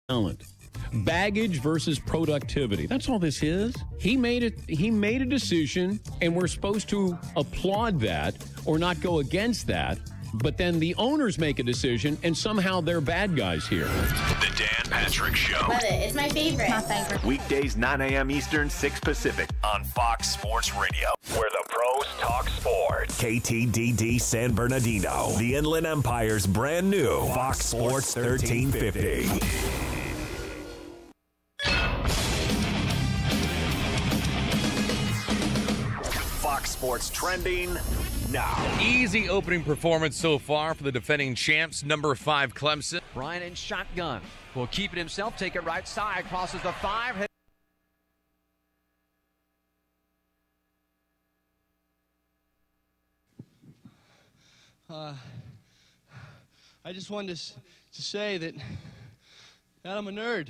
talent. Baggage versus productivity. That's all this is. He made a decision, and we're supposed to applaud that or not go against that. But then the owners make a decision, and somehow they're bad guys here. The Dan Patrick Show. Love it. It's my favorite. My favorite. Weekdays 9 a.m. Eastern, 6 Pacific on Fox Sports Radio, where the pros talk sports. KTDD San Bernardino, the Inland Empire's brand new Fox Sports 1350. Fox Sports trending now. Easy opening performance so far for the defending champs, number 5 Clemson. Ryan in shotgun. Will keep it himself, take it right side, crosses the 5. I just wanted to say that I'm a nerd.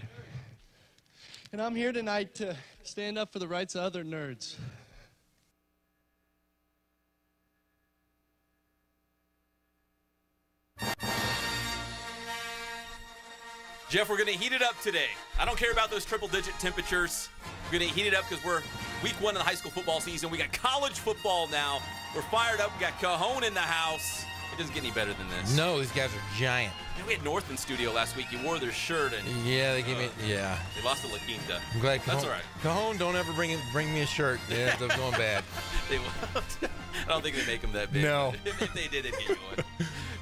And I'm here tonight to stand up for the rights of other nerds. Jeff, we're going to heat it up today. I don't care about those triple-digit temperatures. We're going to heat it up because we're week 1 of the high school football season. We got college football now. We're fired up. We got Cajon in the house. It doesn't get any better than this. No, these guys are giant. We had North in studio last week. You wore their shirt. And yeah, they gave me, yeah. They lost to La Quinta. I'm glad Cajon, that's all right. Cajon, don't ever bring me a shirt. Yeah, it's going bad. They won't. I don't think they make them that big. No. If they did, it'd get you one.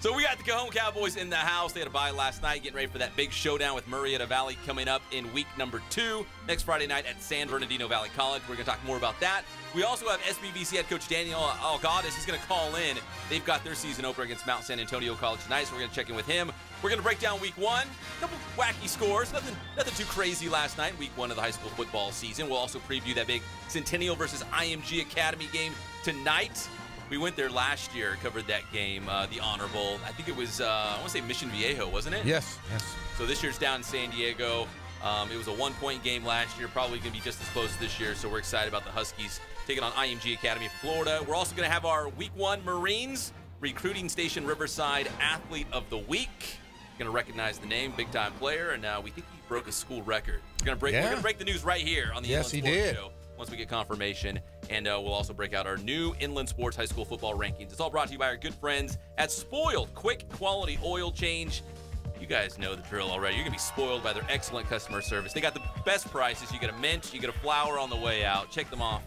So we got the Cajon Cowboys in the house. They had a bye last night, getting ready for that big showdown with Murrieta Valley coming up in week number 2, next Friday night at San Bernardino Valley College. We're going to talk more about that. We also have SBVC head coach Daniel Algattas. He's going to call in. They've got their season opener against Mount San Antonio College tonight, so we're going to check in with him. We're going to break down week 1. A couple wacky scores. Nothing too crazy last night, week 1 of the high school football season. We'll also preview that big Centennial versus IMG Academy game tonight. We went there last year, covered that game, the Honor Bowl. I think it was, I want to say Mission Viejo, wasn't it? Yes. So this year's down in San Diego. It was a 1-point game last year, probably going to be just as close this year, so we're excited about the Huskies taking on IMG Academy from Florida. We're also going to have our Week 1 Marines Recruiting Station Riverside Athlete of the Week. Going to recognize the name, big-time player, and we think he broke a school record. We're going to break the news right here on the Inland Sports Show once we get confirmation. And we'll also break out our new Inland Sports High School football rankings. It's all brought to you by our good friends at Spoiled. Quick, quality oil change. You guys know the drill already. You're going to be spoiled by their excellent customer service. They got the best prices. You get a mint, you get a flower on the way out. Check them out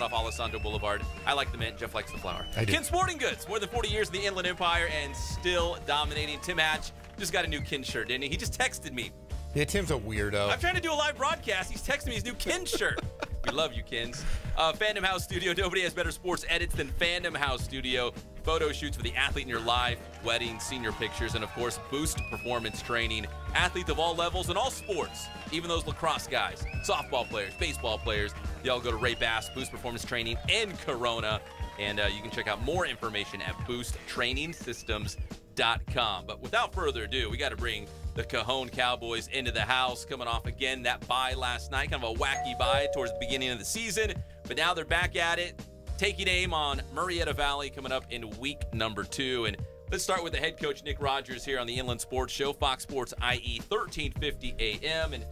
off Alessandro Boulevard. I like the mint. Jeff likes the flower. Ken Sporting Goods. More than 40 years in the Inland Empire and still dominating. Tim Hatch just got a new Ken shirt, didn't he? He just texted me. Yeah, Tim's a weirdo. I'm trying to do a live broadcast. He's texting me his new Ken shirt. We love you, Kens. Fandom House Studio. Nobody has better sports edits than Fandom House Studio. Photo shoots for the athlete in your life, weddings, senior pictures, and, of course, Boost Performance Training. Athletes of all levels and all sports, even those lacrosse guys, softball players, baseball players. They all go to Ray Bass, Boost Performance Training in Corona. And you can check out more information at boosttrainingsystems.com. But without further ado, we got to bring the Cajon Cowboys into the house, coming off again that bye last night, kind of a wacky bye towards the beginning of the season. But now they're back at it, taking aim on Murrieta Valley coming up in week number 2. And let's start with the head coach, Nick Rogers, here on the Inland Sports Show, Fox Sports IE 1350 AM. And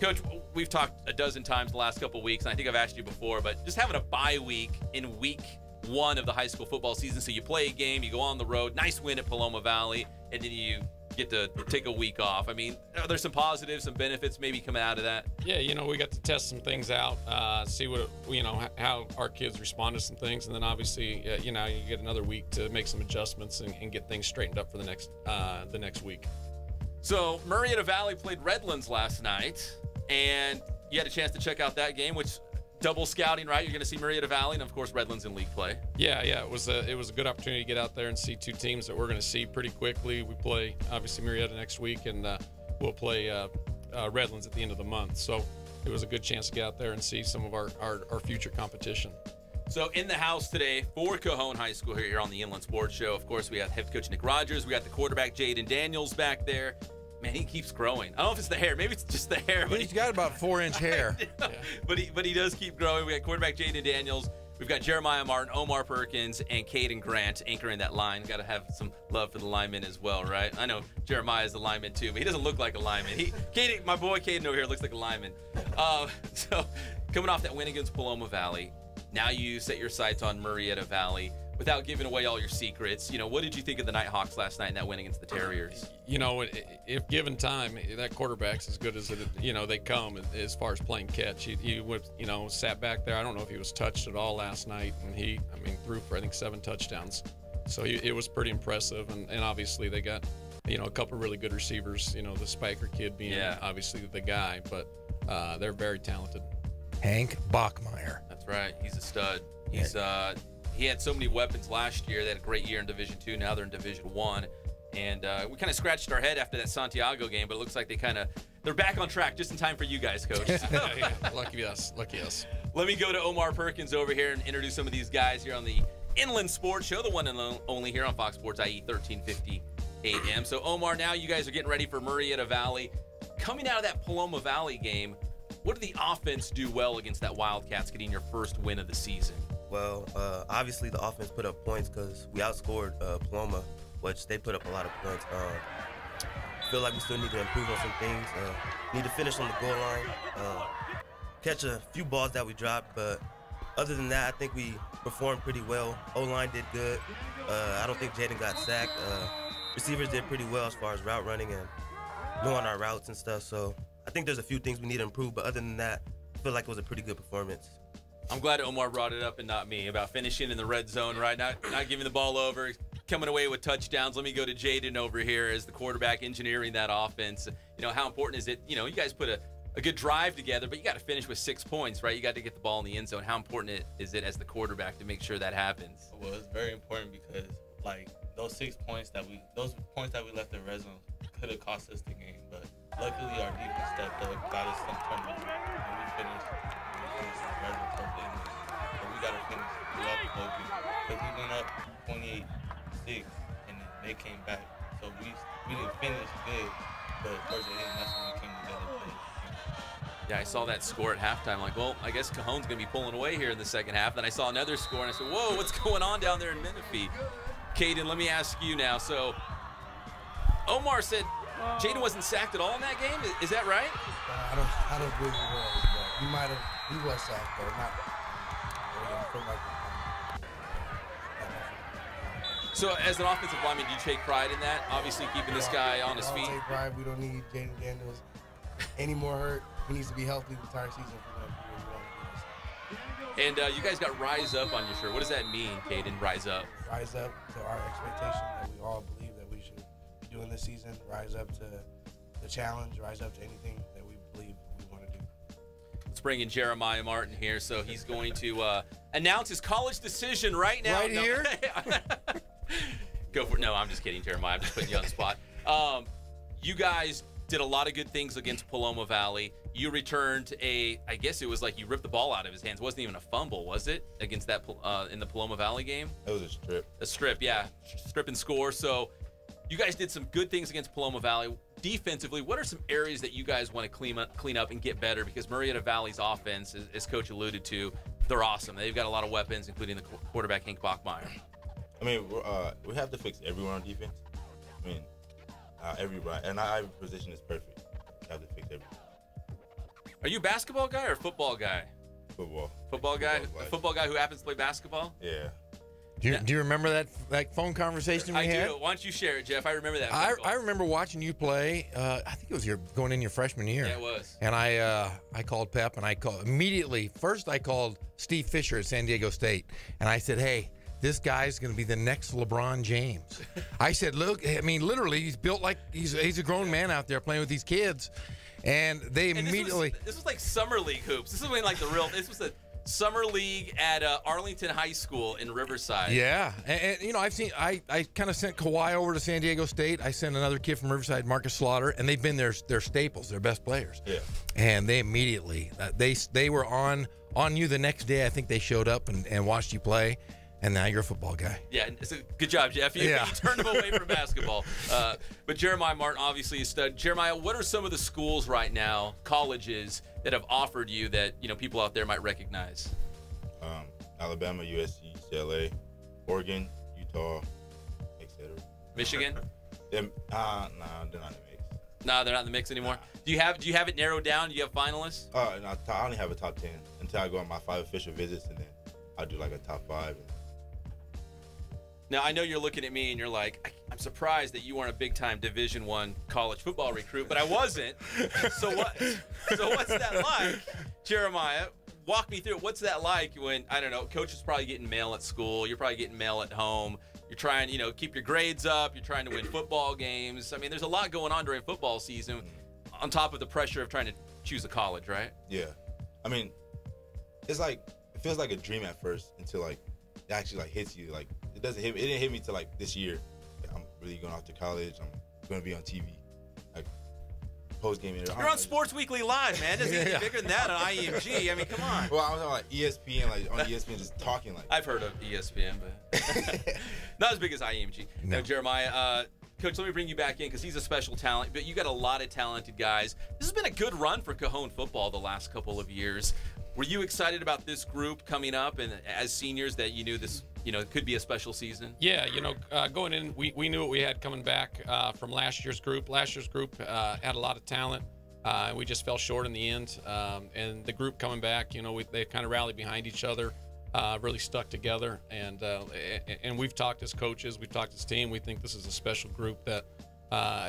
Coach, we've talked a dozen times the last couple weeks, and I think I've asked you before, but just having a bye week in week 1 of the high school football season. So you play a game, you go on the road, nice win at Paloma Valley, and then you get to take a week off. I mean, are there some positives, some benefits maybe coming out of that? Yeah, we got to test some things out, see what, how our kids respond to some things. And then obviously, you get another week to make some adjustments and get things straightened up for the next week. So Murrieta Valley played Redlands last night, and you had a chance to check out that game, which double scouting, right? You're going to see Murrieta Valley and, of course, Redlands in league play. Yeah. It was a good opportunity to get out there and see two teams that we're going to see pretty quickly. We play, obviously, Murrieta next week, and we'll play Redlands at the end of the month. So it was a good chance to get out there and see some of our future competition. So in the house today for Cajon High School here on the Inland Sports Show, of course, we got head coach Nick Rogers. We got the quarterback Jaden Daniels back there. Man, he keeps growing. I don't know if it's the hair. Maybe it's just the hair. But he's got about 4-inch hair. But he does keep growing. We got quarterback Jaden Daniels. We've got Jeremiah Martin, Omar Perkins, and Caden Grant anchoring that line. Got to have some love for the linemen as well, right? I know Jeremiah is a lineman too, but he doesn't look like a lineman. My boy Caden over here looks like a lineman. So coming off that win against Paloma Valley, now you set your sights on Murrieta Valley. Without giving away all your secrets, what did you think of the Nighthawks last night in that win against the Terriers? If given time, that quarterback's as good as they come as far as playing catch. He sat back there. I don't know if he was touched at all last night, and he threw for I think 7 touchdowns. So it was pretty impressive, and obviously they got a couple really good receivers. The Spiker kid being obviously the guy, but they're very talented. Hank Bachmeyer. That's right. He's a stud. He had so many weapons last year. They had a great year in Division II. Now they're in Division I. And we kind of scratched our head after that Santiago game, but it looks like they're back on track just in time for you guys, Coach. Yeah. Lucky us. Let me go to Omar Perkins over here and introduce some of these guys here on the Inland Sports Show, the one and only here on Fox Sports IE 1350 AM. So, Omar, now you guys are getting ready for Murrieta Valley. Coming out of that Paloma Valley game, what did the offense do well against that Wildcats, getting your first win of the season? Well, obviously the offense put up points because we outscored Paloma, which they put up a lot of points. Feel like we still need to improve on some things. Need to finish on the goal line, catch a few balls that we dropped, but other than that, I think we performed pretty well. O-line did good. I don't think Jaden got sacked. Receivers did pretty well as far as route running and knowing our routes and stuff. So I think there's a few things we need to improve, but other than that, I feel like it was a pretty good performance. I'm glad Omar brought it up and not me about finishing in the red zone, right? Not giving the ball over, coming away with touchdowns. Let me go to Jaden over here as the quarterback engineering that offense. How important is it? You guys put a good drive together, but you got to finish with 6 points, right? You got to get the ball in the end zone. How important is it as the quarterback to make sure that happens? Well, it's very important because, those 6 points that we left in red zone could have cost us the game, but luckily our defense stepped up, got us some turnovers, and we finished right on top of the end. But we got to finish up focus because we went up 28-6, and then they came back. So we didn't finish good, but towards the end, that's when we came together to play. Yeah, I saw that score at halftime. I guess Cajon's going to be pulling away here in the second half. Then I saw another score, and I said, whoa, what's going on down there in Menifee? Caden, let me ask you now. So Omar said Jaden wasn't sacked at all in that game. Is that right? I don't believe he was, but he was sacked, but not. So as an offensive lineman, do you take pride in that? Obviously keeping this guy on his feet. Take pride. We don't need Jaden Daniels any more hurt. He needs to be healthy the entire season for them. And you guys got Rise Up on your shirt. What does that mean, Caden, Rise Up? Rise up to our expectation that we all believe that we should be doing this season. Rise up to the challenge. Rise up to anything that we believe we want to do. Let's bring in Jeremiah Martin here. So he's going to announce his college decision right now. Right here? Go for it. No, I'm just kidding, Jeremiah. I'm just putting you on the spot. You guys did a lot of good things against Paloma Valley. You returned I guess it was like you ripped the ball out of his hands. It wasn't even a fumble, was it? Against that in the Paloma Valley game? It was a strip. A strip, yeah. Strip and score. So you guys did some good things against Paloma Valley. Defensively, what are some areas that you guys want to clean up and get better? Because Murrieta Valley's offense, as Coach alluded to, they're awesome. They've got a lot of weapons, including the quarterback, Hank Bachmeyer. I mean, we have to fix everyone on defense. I mean, everybody. And every position is perfect. We have to fix everything. Are you a basketball guy or a football guy? Football. Football guy? A football guy who happens to play basketball? Yeah. Do you remember that phone conversation we had? I do. Why don't you share it, Jeff? I remember that. I remember watching you play. I think it was going in your freshman year. Yeah, it was. And I called Pep, and I called immediately. First, I called Steve Fisher at San Diego State, and I said, hey, this guy's going to be the next LeBron James. I said, look, I mean, literally, he's built like he's a grown man out there playing with these kids. And they immediately. This was like summer league hoops. This was this was a summer league at Arlington High School in Riverside. Yeah. And I kind of sent Kawhi over to San Diego State. I sent another kid from Riverside, Marcus Slaughter, and they've been their staples, their best players. Yeah. And they immediately, they were on you the next day. I think they showed up and watched you play. And now you're a football guy. Yeah, it's a good job, Jeff. You turned him away from basketball. But Jeremiah Martin, obviously a stud. Jeremiah, what are some of the schools right now, colleges, that have offered you that people out there might recognize? Alabama, USC, UCLA, Oregon, Utah, etc. Michigan? Nah, they're not in the mix. No, they're not in the mix anymore. Do you have it narrowed down? Do you have finalists? No, I only have a top 10 until I go on my 5 official visits, and then I'll do like a top 5. Now, I know you're looking at me and you're like, I'm surprised that you weren't a big-time Division I college football recruit, but I wasn't. So what's that like, Jeremiah? Walk me through it. What's that like when, I don't know, coach is probably getting mail at school, you're probably getting mail at home, you're trying, keep your grades up, you're trying to win football games. I mean, there's a lot going on during football season on top of the pressure of trying to choose a college, right? Yeah. I mean, it feels like a dream at first until like it actually hits you. Like it didn't hit me till like this year. Like, I'm really going off to college. I'm going to be on TV. Like post game. You're on Sports Weekly Live, man. Doesn't get bigger than that on IMG. I mean, come on. Well, I was on like ESPN, like on ESPN, just talking like. I've heard of ESPN, but not as big as IMG. No. Now, Jeremiah, Coach, let me bring you back in because he's a special talent, but you got a lot of talented guys. This has been a good run for Cajon football the last couple of years. Were you excited about this group coming up and as seniors that you knew this, could be a special season? Yeah, going in, we knew what we had coming back from last year's group. Last year's group had a lot of talent. We just fell short in the end. And the group coming back, they kind of rallied behind each other, really stuck together. And we've talked as coaches, we've talked as team. We think this is a special group that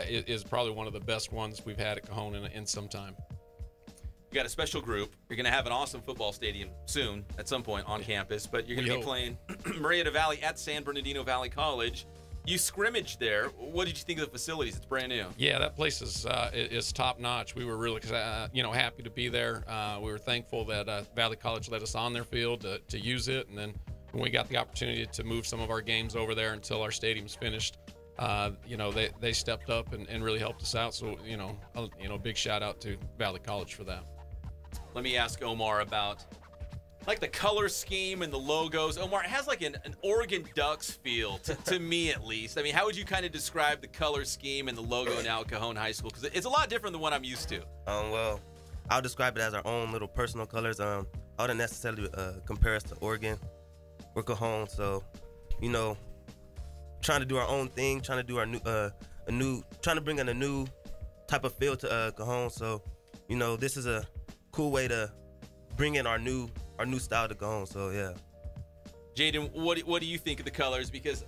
is probably one of the best ones we've had at Cajon in some time. You got a special group. You're going to have an awesome football stadium soon at some point on campus, but you're going to be playing Murrieta Valley at San Bernardino Valley College. You scrimmaged there. What did you think of the facilities? It's brand new. Yeah, that place is top notch. We were really happy to be there. We were thankful that Valley College let us on their field to use it, and then when we got the opportunity to move some of our games over there until our stadium's finished, they stepped up and really helped us out. So big shout out to Valley College for that. Let me ask Omar about the color scheme and the logos. Omar, it has an Oregon Ducks feel to me at least. I mean, how would you kind of describe the color scheme and the logo now at Cajon High School? Because it's a lot different than what I'm used to. Well, I'll describe it as our own little personal colors. I wouldn't necessarily compare us to Oregon. We're Cajon, so trying to do our own thing, trying to do our trying to bring in a new type of feel to Cajon. So, this is a cool way to bring in our new style to Cajon. So yeah. Jaden, what do you think of the colors? Because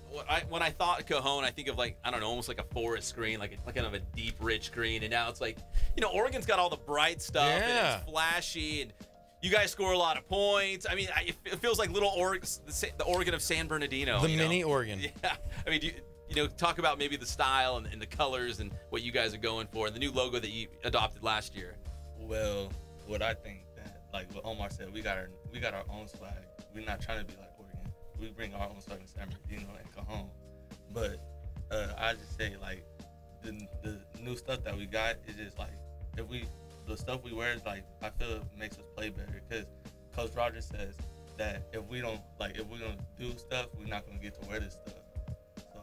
when I thought Cajon, I think of almost like a forest green, like kind of a deep, rich green. And now it's Oregon's got all the bright stuff and it's flashy, and you guys score a lot of points. I mean, it feels like little the Oregon of San Bernardino. The mini Oregon. Yeah. I mean, talk about maybe the style and the colors and what you guys are going for, and the new logo that you adopted last year. Well, what I think that, what Omar said, we got our own swag. We're not trying to be like Oregon. We bring our own swag in San Bernardino and Cajon. But I just say the new stuff that we got is just the stuff we wear is I feel it makes us play better, because Coach Rogers says that if we don't do stuff, we're not gonna get to wear this stuff. So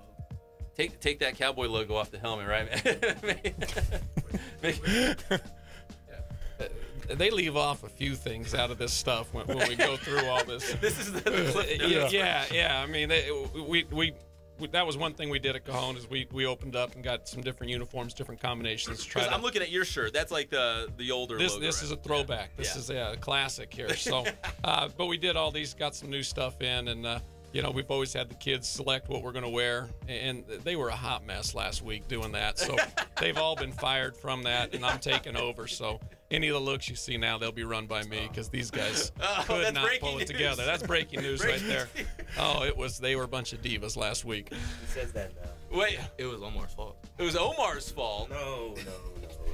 take that cowboy logo off the helmet, right? They leave off a few things out of this stuff when we go through all this. This is the clip notes. Yeah. I mean, we that was one thing we did at Cajon is we opened up and got some different uniforms, different combinations. I'm looking at your shirt. That's like the older logo. This is a throwback. Yeah. This is a classic here. So, but we did all these, got some new stuff in, and we've always had the kids select what we're going to wear, and they were a hot mess last week doing that. So they've all been fired from that, and I'm taking over. So any of the looks you see now, they'll be run by me, because these guys could not pull it together. That's breaking news right there. Oh, they were a bunch of divas last week. He says that now. Wait, it was Omar's fault. It was Omar's fault? No.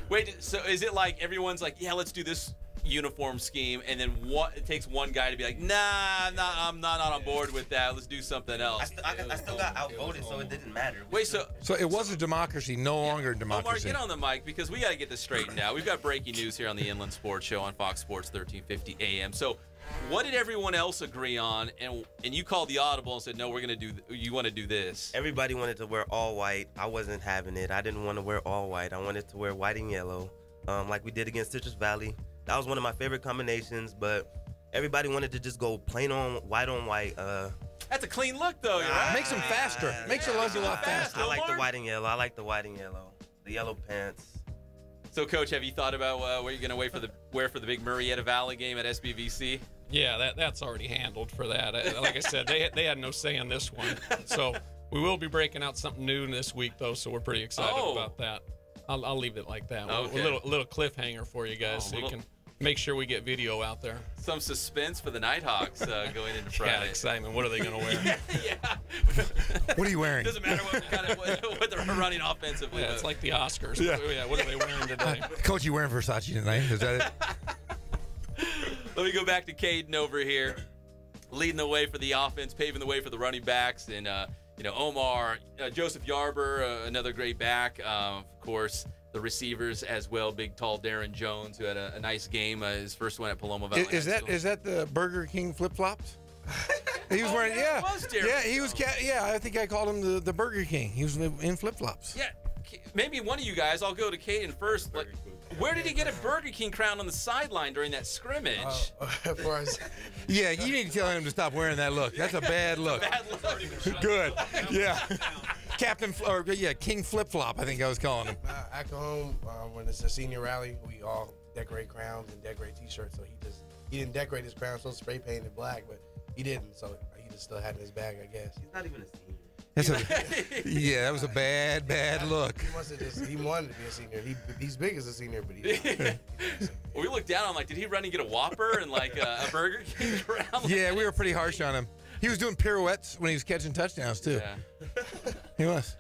Wait, so is it like everyone's like, yeah, let's do this uniform scheme, and then it takes one guy to be like, nah, I'm not on board with that. Let's do something else. I still got outvoted, so it didn't matter. So it was a democracy, no longer a democracy. Omar, get on the mic, because we got to get this straightened out. We've got breaking news here on the Inland Sports Show on Fox Sports 1350 AM. So what did everyone else agree on? And you called the audible and said, no, you want to do this. Everybody wanted to wear all white. I wasn't having it. I didn't want to wear all white. I wanted to wear white and yellow, like we did against Citrus Valley. That was one of my favorite combinations, but everybody wanted to just go plain on white. That's a clean look, though. Right? Makes them faster. Makes the legs a lot faster. I like the white and yellow. The yellow pants. So, Coach, have you thought about what you're going to wear for the big Murrieta Valley game at SBVC? Yeah, that's already handled for that. Like I said, they had no say in this one. So we will be breaking out something new this week, though, so we're pretty excited about that. I'll leave it like that. Okay. A little cliffhanger for you guys so you can make sure we get video out there. Some suspense for the Nighthawks going into Friday. Yeah, excitement. What are they going to wear? Yeah. What are you wearing? Doesn't matter what they're running offensively. Yeah, it's like the Oscars. Yeah. What are they wearing today? Coach, you wearing Versace tonight? Is that it? Let me go back to Caden over here, leading the way for the offense, paving the way for the running backs, and Omar, Joseph Yarber, another great back. Of course, the receivers as well. Big, tall Darren Jones, who had a nice game, his first one at Paloma Valley. Is that the Burger King flip flops? He was wearing. Yeah, it was Darren Jones. I think I called him the Burger King. He was in flip flops. Yeah, maybe one of you guys. I'll go to Caden first. Like, where did he get a Burger King crown on the sideline during that scrimmage? Yeah, you need to tell him to stop wearing that look. That's a bad look. Bad look. Good. Yeah. King Flip Flop, I think I was calling him. At home, when it's a senior rally, we all decorate crowns and decorate T-shirts. So he didn't decorate his crown, so spray painted black, but he didn't. So he just still had it in his bag, I guess. He's not even a senior. That was a bad look. He must have he wanted to be a senior. He's big as a senior, but he's not. Well, we looked down. I'm like, did he run and get a Whopper and like a Burger King crown? Yeah, we were pretty harsh on him. He was doing pirouettes when he was catching touchdowns too. Yeah. He was.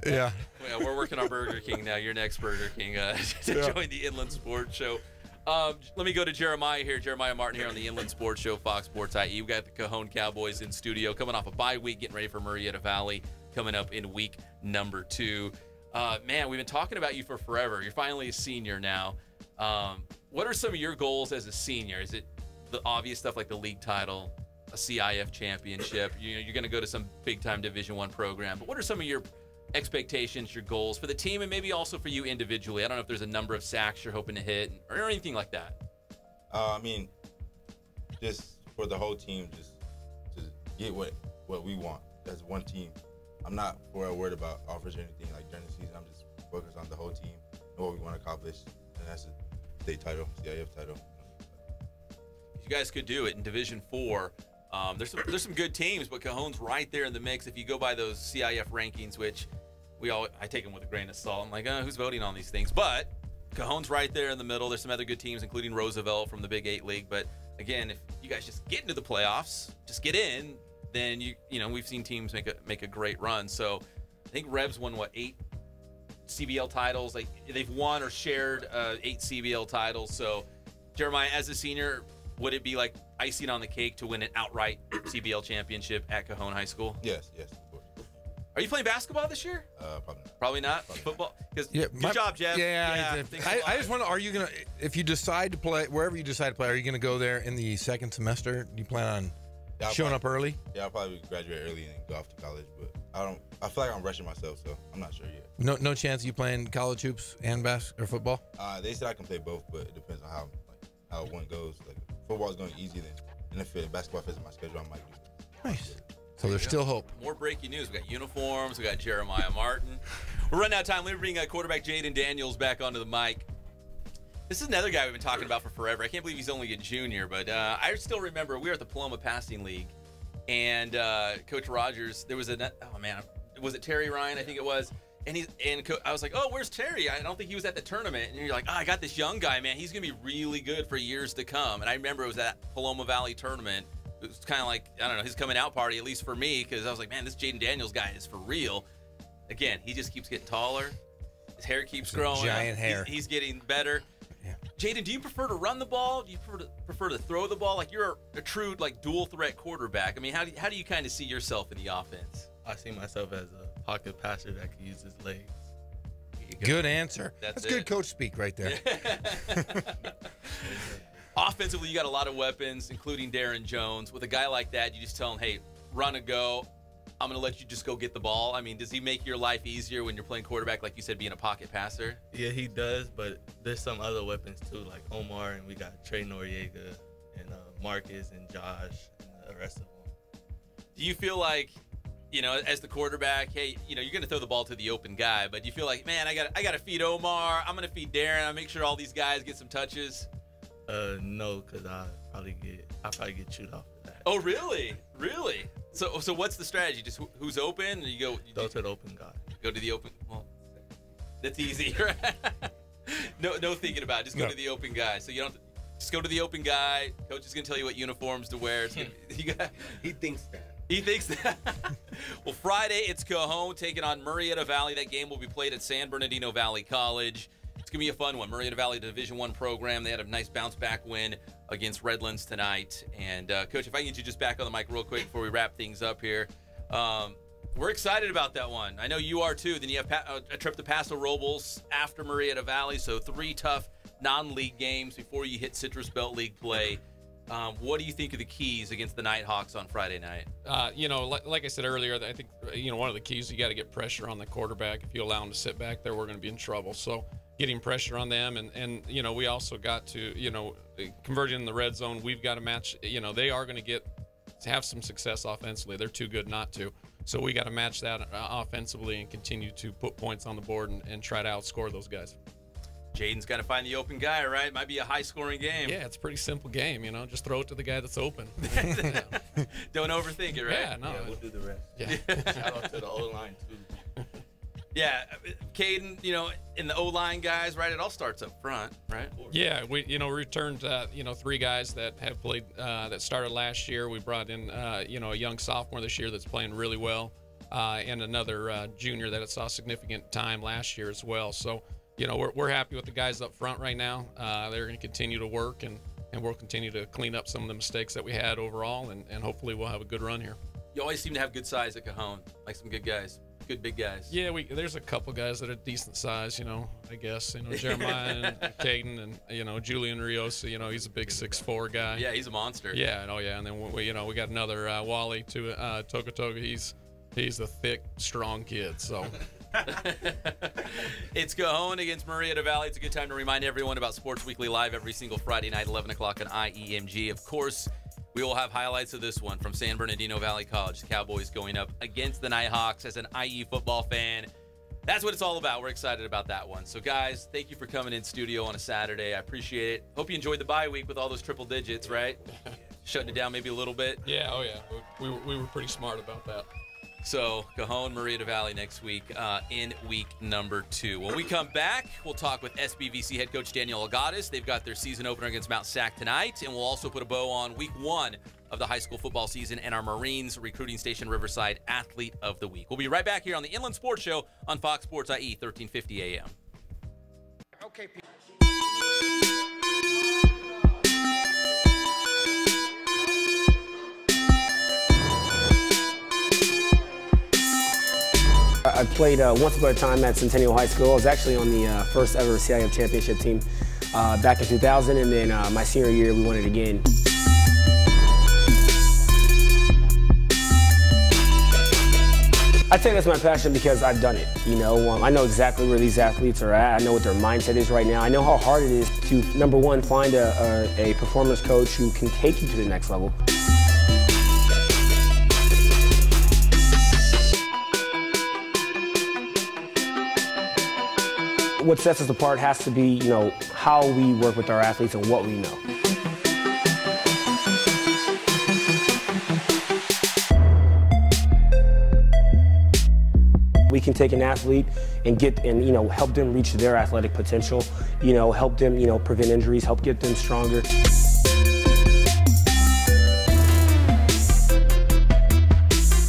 Yeah. Well, we're working on Burger King now. Your next Burger King to join the Inland Sports Show. Let me go to Jeremiah here. Jeremiah Martin here on the Inland Sports Show, Fox Sports IE. We got the Cajon Cowboys in studio, coming off a bye week, getting ready for Murrieta Valley, coming up in week number 2. Man, we've been talking about you for forever. You're finally a senior now. What are some of your goals as a senior? Is it the obvious stuff like the league title, a CIF championship? You're going to go to some big-time Division I program. But what are some of your expectations, your goals for the team, and maybe also for you individually? I don't know if there's a number of sacks you're hoping to hit or anything like that. I mean, just for the whole team, just to get what we want as one team. I'm not worried about offers or anything like during the season. I'm just focused on the whole team and what we want to accomplish, and that's a state title, CIF title. You guys could do it in Division IV. There's some good teams, but Cajon's right there in the mix. If you go by those CIF rankings, which I take them with a grain of salt. I'm like, who's voting on these things? But Cajon's right there in the middle. There's some other good teams, including Roosevelt from the Big 8 League. But again, if you guys just get into the playoffs, just get in, then we've seen teams make a great run. So I think Revs won 8 CBL titles. Like they've won or shared 8 CBL titles. So Jeremiah, as a senior, would it be like icing on the cake to win an outright CBL championship at Cajon High School? Yes, of course. Are you playing basketball this year? Probably not. Football? Because good job, Jeff. I just wonder, are you going to, if you decide to play, wherever you decide to play, are you going to go there in the second semester? Do you plan on showing up early? Yeah, I'll probably graduate early and go off to college, but I feel like I'm rushing myself, so I'm not sure yet. No chance of you playing college hoops and basketball or football? They said I can play both, but it depends on how one goes. Like football is going easy, and if basketball fits in my schedule, I might do it. Nice. So there's still hope. More breaking news. We got uniforms. We got Jeremiah Martin. We're running out of time. Let me bring quarterback Jaden Daniels back onto the mic. This is another guy we've been talking about for forever. I can't believe he's only a junior, but I still remember we were at the Paloma Passing League, and Coach Rogers, there was was it Terry Ryan? I think it was. And I was like, oh, where's Terry? I don't think he was at the tournament. And you're like, I got this young guy, man. He's going to be really good for years to come. And I remember it was that Paloma Valley tournament. It was kind of like, I don't know, his coming out party, at least for me, because I was like, man, this Jaden Daniels guy is for real. Again, he just keeps getting taller. His hair keeps growing. Giant hair. He's getting better. Yeah. Jaden, do you prefer to run the ball? Do you prefer to throw the ball? Like, you're a true, like, dual-threat quarterback. I mean, how do you kind of see yourself in the offense? I see myself as a pocket passer that can use his legs. Good answer. That's good coach speak right there. Offensively, you got a lot of weapons, including Darren Jones. With a guy like that, you just tell him, hey, run and go. I'm going to let you just go get the ball. I mean, does he make your life easier when you're playing quarterback, like you said, being a pocket passer? Yeah, he does, but there's some other weapons too, like Omar, and we got Trey Noriega and Marcus and Josh and the rest of them. Do you feel like, as the quarterback, hey, you're going to throw the ball to the open guy, but do you feel like, man, I got to feed Omar, I'm going to feed Darren, I'll make sure all these guys get some touches? No, because I'll probably get chewed off for that. Oh, really? Really? So what's the strategy? Just who's open? And you go to the open guy. Go to the open. Well, that's easy, right? No thinking about it. Just go to the open guy. So you don't just go to the open guy. Coach is gonna tell you what uniforms to wear. He thinks that. He thinks that. Well, Friday it's Cajon taking on Murrieta Valley. That game will be played at San Bernardino Valley College. It's going to be a fun one. Murrieta Valley Division I program. They had a nice bounce-back win against Redlands tonight. And, Coach, if I can get you just back on the mic real quick before we wrap things up here. We're excited about that one. I know you are, too. Then you have a trip to Paso Robles after Murrieta Valley. So 3 tough non-league games before you hit Citrus Belt League play. What do you think of the keys against the Nighthawks on Friday night? Like I said earlier, I think, one of the keys, you got to get pressure on the quarterback. If you allow him to sit back there, we're going to be in trouble. So getting pressure on them. And we also got to, converting in the red zone, we've got to match, they are going to have some success offensively. They're too good not to. So we got to match that offensively and continue to put points on the board and try to outscore those guys. Jaden's got to find the open guy, right? Might be a high-scoring game. Yeah, it's a pretty simple game, Just throw it to the guy that's open. Don't overthink it, right? Yeah, no. Yeah, we'll do the rest. Yeah. Shout out to the O-line, too. Yeah, Caden, in the O-line guys, right? It all starts up front, right? Yeah, we returned 3 guys that have played that started last year. We brought in a young sophomore this year that's playing really well, and another junior that saw significant time last year as well. So we're happy with the guys up front right now. They're going to continue to work, and we'll continue to clean up some of the mistakes that we had overall, and hopefully we'll have a good run here. You always seem to have good size at Cajon, like some good guys. Good big guys. Yeah, there's a couple guys that are decent size, I guess. Jeremiah and Caden and, Julian Rios, he's a big 6'4" guy. Yeah, he's a monster. Yeah, and then we got another Wally Toga. He's a thick, strong kid, so. It's Cajon against Murrieta Valley. It's a good time to remind everyone about Sports Weekly Live every single Friday night, 11 o'clock on IEMG. Of course, we will have highlights of this one from San Bernardino Valley College. The Cowboys going up against the Nighthawks. As an IE football fan, that's what it's all about. We're excited about that one. So, guys, thank you for coming in studio on a Saturday. I appreciate it. Hope you enjoyed the bye week with all those triple digits, right? Shutting it down maybe a little bit. Yeah, oh yeah. We were pretty smart about that. So, Cajon, Murrieta Valley next week in week number 2. When we come back, we'll talk with SBVC head coach Daniel Algattas. They've got their season opener against Mount Sac tonight, and we'll also put a bow on week 1 of the high school football season and our Marines recruiting station Riverside Athlete of the Week. We'll be right back here on the Inland Sports Show on Fox Sports IE 1350 AM. Okay, I played once upon a time at Centennial High School. I was actually on the first ever CIF championship team back in 2000, and then my senior year we won it again. I think that's my passion because I've done it. I know exactly where these athletes are at. I know what their mindset is right now. I know how hard it is to, number one, find a performance coach who can take you to the next level. What sets us apart has to be, how we work with our athletes and what we know. We can take an athlete and help them reach their athletic potential, help them, prevent injuries, help get them stronger.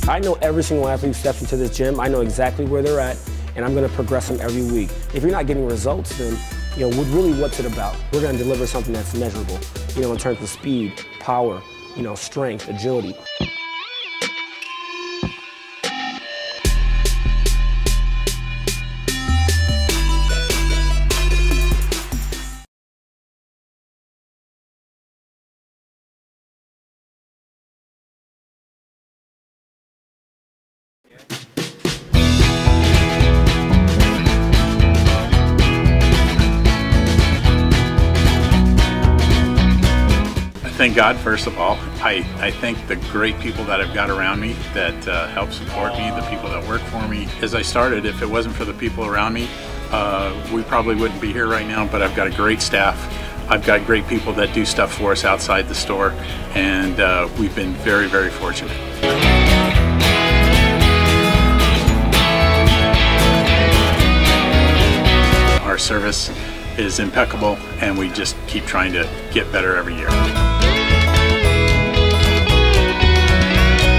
I know every single athlete who steps into this gym. I know exactly where they're at, and I'm going to progress them every week. If you're not getting results, then, really what's it about? We're going to deliver something that's measurable, in terms of speed, power, strength, agility. thank God, first of all. I thank the great people that I've got around me that help support me, the people that work for me. As I started, if it wasn't for the people around me, we probably wouldn't be here right now, but I've got a great staff. I've got great people that do stuff for us outside the store, and we've been very, very fortunate. Our service is impeccable, and we just keep trying to get better every year.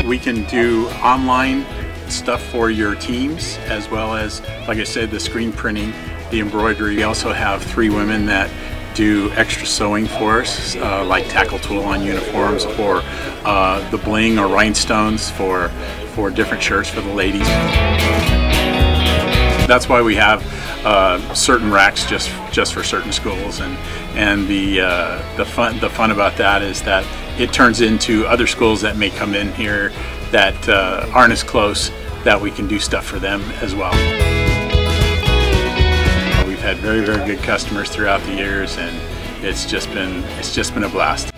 We can do online stuff for your teams, as well as, like I said, the screen printing, the embroidery. We also have 3 women that do extra sewing for us, like tackle tool on uniforms, or the bling or rhinestones for different shirts for the ladies. That's why we have certain racks just for certain schools, and the fun about that is that it turns into other schools that may come in here that aren't as close, that we can do stuff for them as well. We've had very, very good customers throughout the years, and it's just been a blast.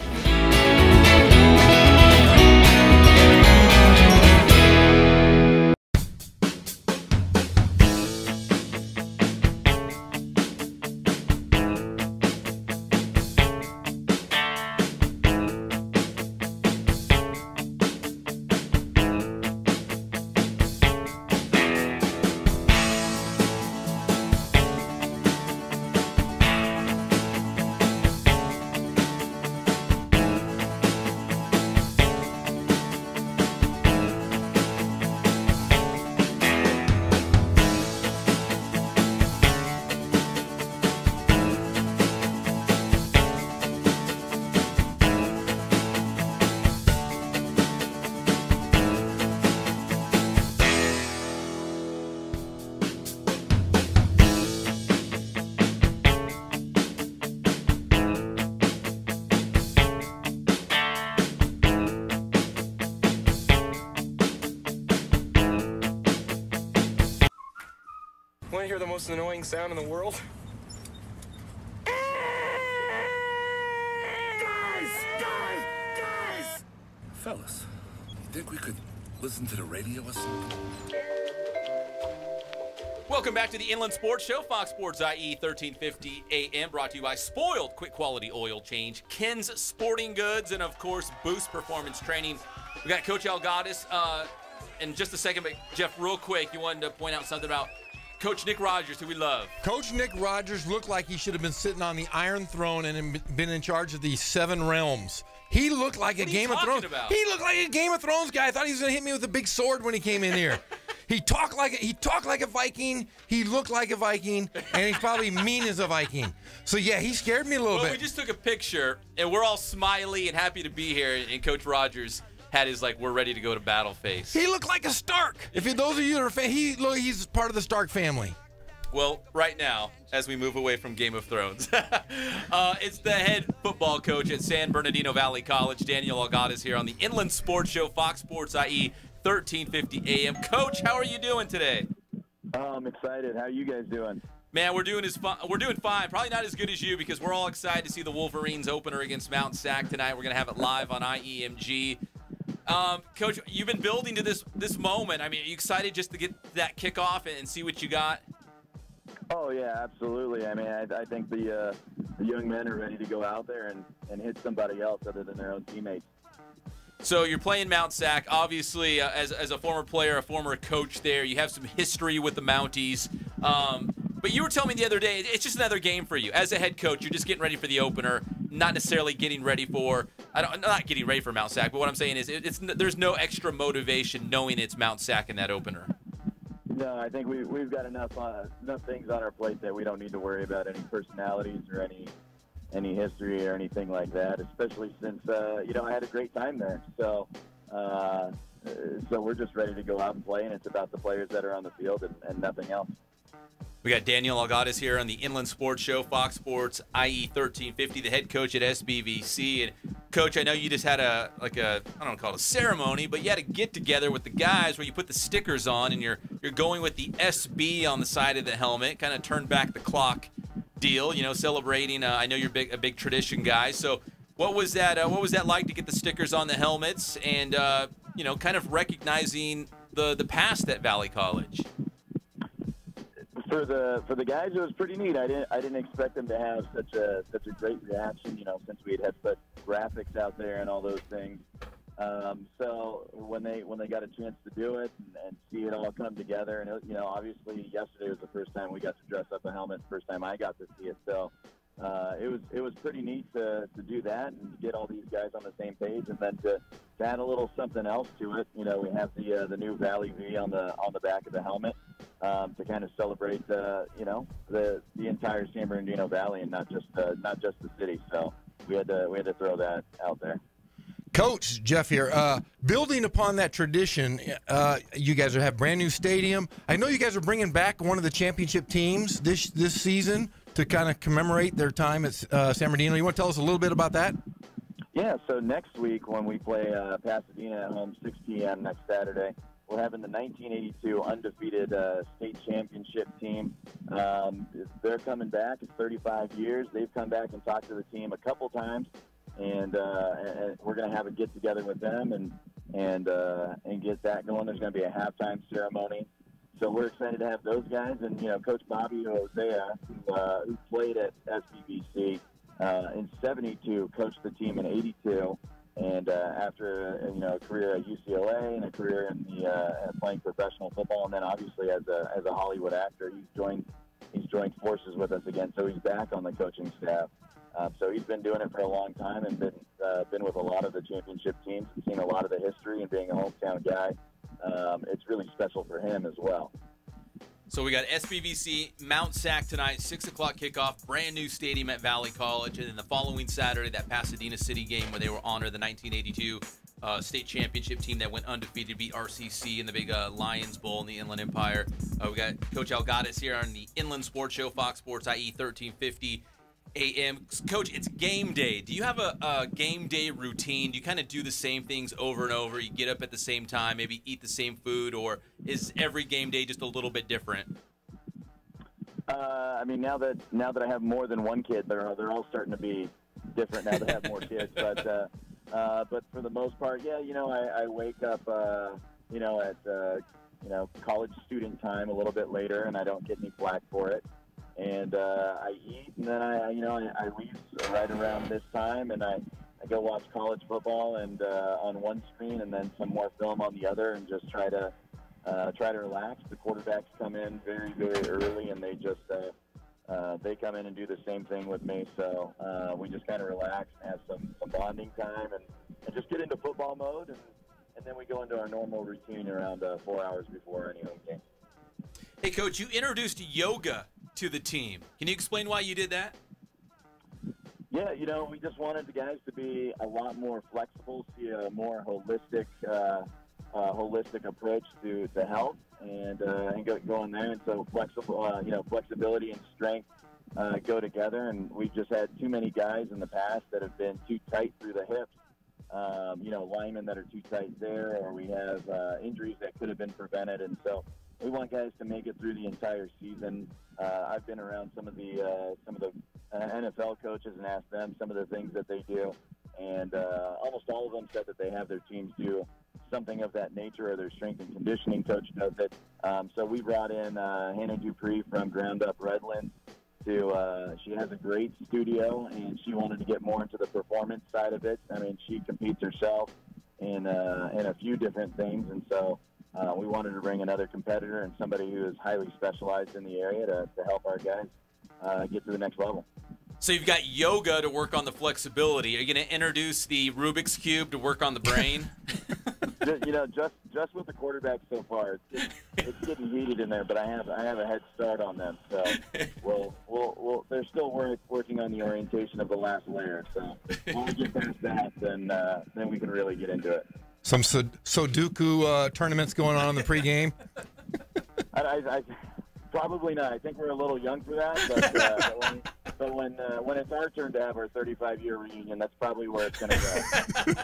Want to hear the most annoying sound in the world? Guys! Fellas, you think we could listen to the radio or something? Welcome back to the Inland Sports Show, Fox Sports IE 1350 AM, brought to you by Spoiled Quick Quality Oil Change, Ken's Sporting Goods, and of course, Boost Performance Training. We got Coach Algattas in just a second, but Jeff, real quick, you wanted to point out something about Coach Nick Rogers, who we love. Coach Nick Rogers looked like he should have been sitting on the Iron Throne and been in charge of the 7 realms. He looked like a Game of Thrones. He looked like a Game of Thrones guy. I thought he was going to hit me with a big sword when he came in here. He talked like a Viking. He looked like a Viking, and he's probably mean as a Viking. So yeah, he scared me a little bit. We just took a picture, and we're all smiley and happy to be here. And Coach Rogers had his we're ready to go to battle face. He looked like a Stark. If those of you that are he's part of the Stark family. Well, right now, as we move away from Game of Thrones, it's the head football coach at San Bernardino Valley College, Daniel Algattas, here on the Inland Sports Show, Fox Sports IE 1350 AM. Coach, how are you doing today? I'm excited. How are you guys doing? Man, we're doing fine. Probably not as good as you, because we're all excited to see the Wolverines opener against Mount Sac tonight. We're going to have it live on IEMG. Coach, you've been building to this moment. I mean, are you excited just to get that kickoff and see what you got? Oh, yeah, absolutely. I mean, I think the young men are ready to go out there and hit somebody else other than their own teammates. So you're playing Mount Sac. Obviously, as a former player, a former coach there, you have some history with the Mounties. But you were telling me the other day, it's just another game for you. As a head coach, you're just getting ready for the opener, not necessarily getting ready for not getting ready for Mount Sac, but what I'm saying is there's no extra motivation knowing it's Mount Sac in that opener. No, I think we've got enough things on our plate that we don't need to worry about any personalities or any history or anything like that, especially since I had a great time there. So we're just ready to go out and play, and it's about the players that are on the field and nothing else. We got Daniel Algattas here on the Inland Sports Show, Fox Sports IE 1350, the head coach at SBVC. And Coach, I know you just had I don't want to call it a ceremony, but you had a get together with the guys where you put the stickers on, and you're going with the SB on the side of the helmet, kind of turn back the clock deal, celebrating. I know you're a big tradition guy. So What was that? What was that like to get the stickers on the helmets and kind of recognizing the past at Valley College? For the guys, it was pretty neat. I didn't expect them to have such a great reaction. Since we had such graphics out there and all those things. So when they got a chance to do it and see it all come together, and obviously yesterday was the first time we got to dress up a helmet. First time I got to see it. So it was pretty neat to do that and to get all these guys on the same page, and then to add a little something else to it. We have the new Valley V on the back of the helmet. To kind of celebrate, the entire San Bernardino Valley and not just the city. So we had to throw that out there. Coach Jeff here, building upon that tradition, you guys have brand new stadium. I know you guys are bringing back one of the championship teams this season to kind of commemorate their time at San Bernardino. You want to tell us a little bit about that? Yeah. So next week when we play Pasadena at home, 6 p.m. next Saturday. We're having the 1982 undefeated state championship team. They're coming back. It's 35 years. They've come back and talked to the team a couple times, and we're going to have a get together with them and get that going. There's going to be a halftime ceremony. So we're excited to have those guys, and Coach Bobby Hosea, who played at SBVC in '72, coached the team in '82. And after a career at UCLA and a career in the playing professional football, and then obviously as a Hollywood actor, he's joined forces with us again. So he's back on the coaching staff. So he's been doing it for a long time and been with a lot of the championship teams and seen a lot of the history. And being a hometown guy, it's really special for him as well. So we got SBVC, Mount Sac tonight, 6 o'clock kickoff, brand new stadium at Valley College. And then the following Saturday, that Pasadena City game where they were honored the 1982 state championship team that went undefeated, beat RCC in the big Lions Bowl in the Inland Empire. We got Coach Algattas here on the Inland Sports Show, Fox Sports IE 1350 AM. Coach, it's game day. Do you have a game day routine? Do you kind of do the same things over and over? You get up at the same time, maybe eat the same food, or is every game day just a little bit different? Now that I have more than one kid, they're all starting to be different now that I have more kids. But for the most part, yeah, I wake up, at college student time a little bit later, and I don't get any flack for it. And I eat, and then I leave right around this time, and I go watch college football and on one screen, and then some more film on the other, and just try to relax. The quarterbacks come in very, very early, and they just they come in and do the same thing with me. So we just kind of relax and have some bonding time, and just get into football mode, and then we go into our normal routine around 4 hours before any home game. Hey, Coach, you introduced yoga to the team. Can you explain why you did that? Yeah, we just wanted the guys to be a lot more flexible, see a more holistic approach to health, and go in there. And so flexibility and strength go together. And we've just had too many guys in the past that have been too tight through the hips. Linemen that are too tight there, or we have injuries that could have been prevented. And so we want guys to make it through the entire season. I've been around some of the NFL coaches and asked them some of the things that they do, and almost all of them said that they have their teams do something of that nature, or their strength and conditioning coach does it. So we brought in Hannah Dupree from Ground Up Redlands. She has a great studio, and she wanted to get more into the performance side of it. She competes herself in a few different things, and so we wanted to bring another competitor and somebody who is highly specialized in the area to help our guys get to the next level. So you've got yoga to work on the flexibility. Are you going to introduce the Rubik's Cube to work on the brain? Just with the quarterback so far, it's getting heated in there. But I have a head start on them. So they're still working on the orientation of the last layer. So when we get past that, then we can really get into it. Some Sudoku tournaments going on in the pregame? I probably not. I think we're a little young for that. But So when it's our turn to have our 35-year reunion, that's probably where it's going to go.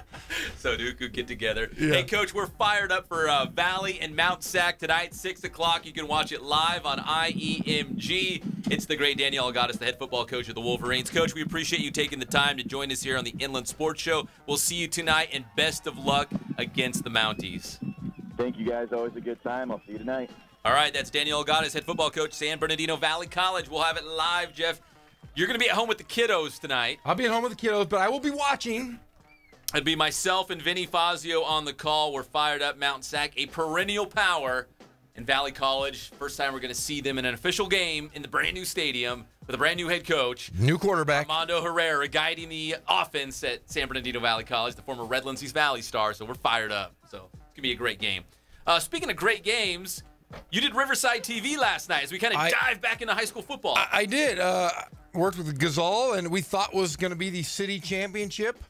So Nuku get together. Yeah. Hey, Coach, we're fired up for Valley and Mount Sac tonight, 6 o'clock. You can watch it live on IEMG. It's the great Daniel Algattas, the head football coach of the Wolverines. Coach, we appreciate you taking the time to join us here on the Inland Sports Show. We'll see you tonight, and best of luck against the Mounties. Thank you, guys. Always a good time. I'll see you tonight. All right, that's Daniel Algattas, head football coach, San Bernardino Valley College. We'll have it live, Jeff. You're going to be at home with the kiddos tonight. I'll be at home with the kiddos, but I will be watching. It'd be myself and Vinny Fazio on the call. We're fired up. Mount Sac, a perennial power in Valley College. First time we're going to see them in an official game in the brand new stadium with a brand new head coach. New quarterback. Armando Herrera guiding the offense at San Bernardino Valley College, the former Redlands East Valley star. So we're fired up. So it's going to be a great game. Speaking of great games, you did Riverside TV last night as we kind of dive back into high school football. I did. Worked with Gazal, and we thought was going to be the city championship.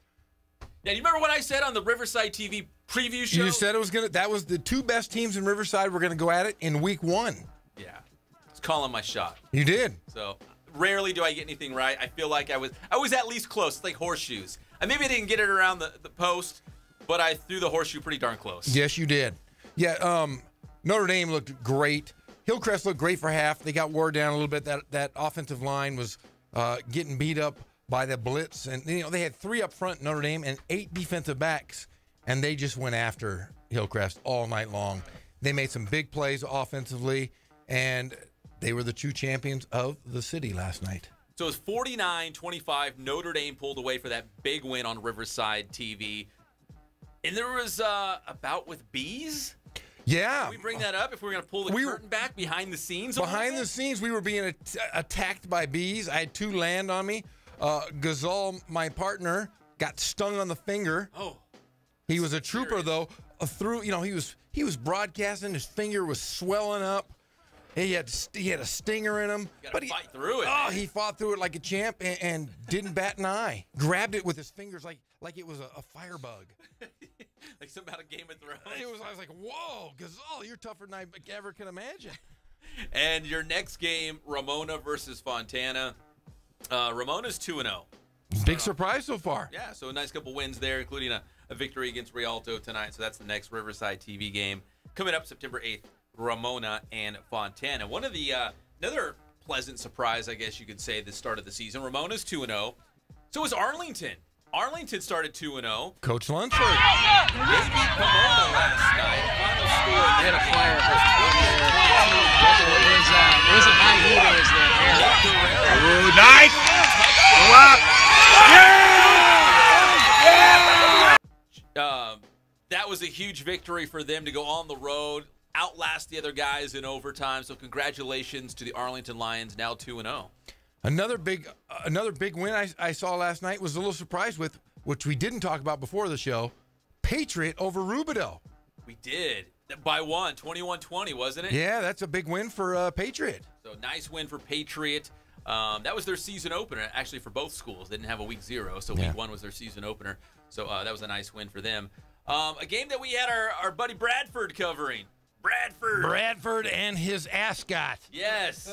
Yeah, you remember what I said on the Riverside TV preview show? You said it was that was the two best teams in Riverside were going to go at it in week 1. Yeah. I was calling my shot. You did. So rarely do I get anything right. I feel like I was at least close. It's like horseshoes. Maybe I didn't get it around the post, but I threw the horseshoe pretty darn close. Yes, you did. Yeah, Notre Dame looked great. Hillcrest looked great for half. They got wore down a little bit. That offensive line was getting beat up by the blitz. And, they had 3 up front, Notre Dame, and 8 defensive backs. And they just went after Hillcrest all night long. They made some big plays offensively, and they were the true champions of the city last night. So it was 49-25. Notre Dame pulled away for that big win on Riverside TV. And there was a bout with bees? Yeah. Can we bring that up if we're going to pull the curtain back behind the scenes? Behind the scenes, we were being attacked by bees. I had 2 land on me. Gazal, my partner, got stung on the finger. Oh. He was a trooper, though. He was broadcasting. His finger was swelling up. He had a stinger in him. But he fight through it. Oh, he fought through it like a champ and didn't bat an eye. Grabbed it with his fingers like it was a firebug. Like something out of Game of Thrones. I was like, whoa, Gazal, you're tougher than I ever can imagine. And your next game, Ramona versus Fontana. Ramona's 2-0. Big surprise so far. Yeah, so a nice couple wins there, including a victory against Rialto tonight. So that's the next Riverside TV game. Coming up September 8th, Ramona and Fontana. One of the another pleasant surprise, I guess you could say, the start of the season. Ramona's 2-0. So is Arlington. Arlington started 2-0. Coach Lunsford. They beat Pomona last night. Final score. They had a flyer. It was a night either. Oh, nice. That was a huge victory for them to go on the road, outlast the other guys in overtime. So congratulations to the Arlington Lions, now 2-0. Another big win I saw last night was a little surprised with, which we didn't talk about before the show, Patriot over Rubidoux. We did. By 21-20, wasn't it? Yeah, that's a big win for Patriot. So nice win for Patriot. That was their season opener, actually, for both schools. They didn't have a week 0, so week 1 was their season opener. So that was a nice win for them. A game that we had our buddy Bradford covering. Bradford and his ascot. Yes.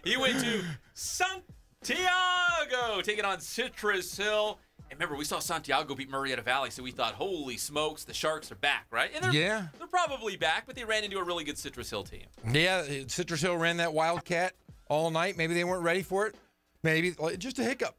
He went to Santiago, taking on Citrus Hill. And remember, we saw Santiago beat Murrieta Valley, so we thought, holy smokes, the Sharks are back, right? And they're probably back, but they ran into a really good Citrus Hill team. Yeah, Citrus Hill ran that Wildcat all night. Maybe they weren't ready for it. Maybe just a hiccup.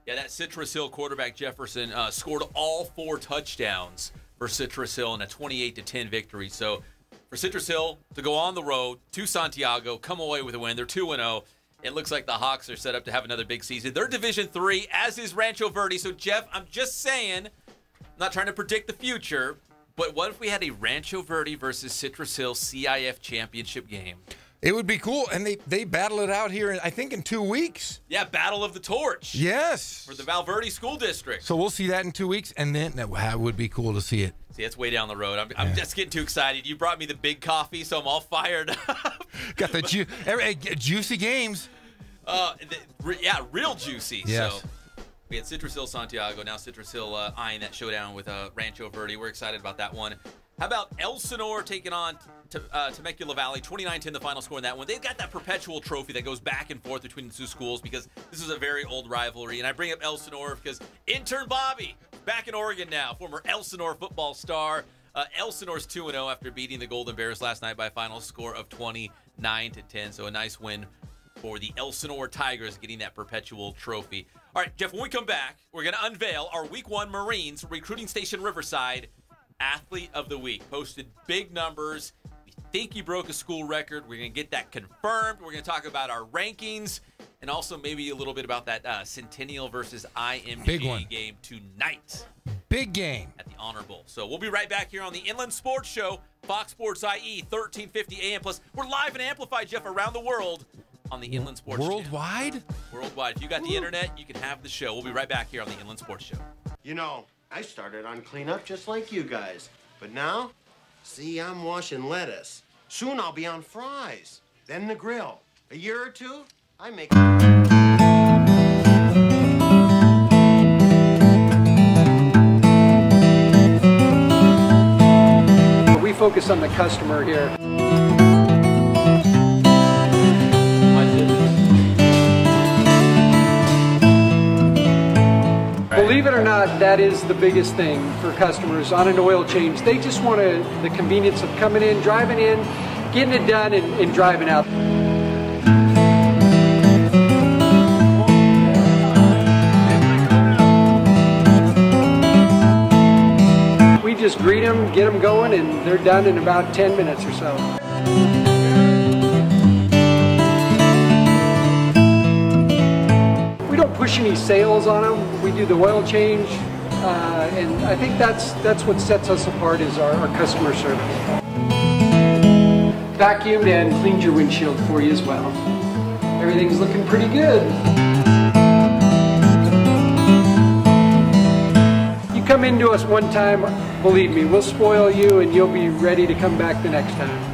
Yeah, that Citrus Hill quarterback Jefferson scored all 4 touchdowns for Citrus Hill in a 28-10 victory. So for Citrus Hill to go on the road to Santiago, come away with a win. They're 2-0. It looks like the Hawks are set up to have another big season. They're Division III, as is Rancho Verde. So, Jeff, I'm just saying, I'm not trying to predict the future, but what if we had a Rancho Verde versus Citrus Hill CIF championship game? It would be cool, and they battle it out here, I think, in 2 weeks. Yeah, Battle of the Torch. Yes. For the Valverde School District. So we'll see that in 2 weeks, and then that would be cool to see it. See, that's way down the road. I'm just getting too excited. You brought me the big coffee, so I'm all fired up. Got the juicy games. Real juicy. Yes. So we had Citrus Hill, Santiago. Now Citrus Hill eyeing that showdown with Rancho Verde. We're excited about that one. How about Elsinore taking on Temecula Valley, 29-10 the final score in that one. They've got that perpetual trophy that goes back and forth between the two schools because this is a very old rivalry. And I bring up Elsinore because intern Bobby, back in Oregon now, former Elsinore football star. Elsinore's 2-0 after beating the Golden Bears last night by a final score of 29-10. So a nice win for the Elsinore Tigers, getting that perpetual trophy. All right, Jeff, when we come back, we're going to unveil our Week 1 Marines Recruiting Station Riverside Athlete of the Week. Posted big numbers. We think he broke a school record. We're going to get that confirmed. We're going to talk about our rankings and also maybe a little bit about that Centennial versus IMG game tonight. Big game. At the Honor Bowl. So we'll be right back here on the Inland Sports Show, Fox Sports IE, 1350 AM+. We're live and amplified, Jeff, around the world on the Inland Sports Show. Worldwide? Worldwide. If you got the internet, you can have the show. We'll be right back here on the Inland Sports Show. You know, I started on cleanup just like you guys. But now, see, I'm washing lettuce. Soon I'll be on fries. Then the grill. A year or two, I make... We focus on the customer here. Believe it or not, that is the biggest thing for customers on an oil change. They just want the convenience of coming in, driving in, getting it done, and driving out. We just greet them, get them going, and they're done in about 10 minutes or so. We don't push any sales on them. We do the oil change, and I think that's what sets us apart is our customer service. Vacuumed and cleaned your windshield for you as well. Everything's looking pretty good. You come into us one time, believe me, we'll spoil you and you'll be ready to come back the next time.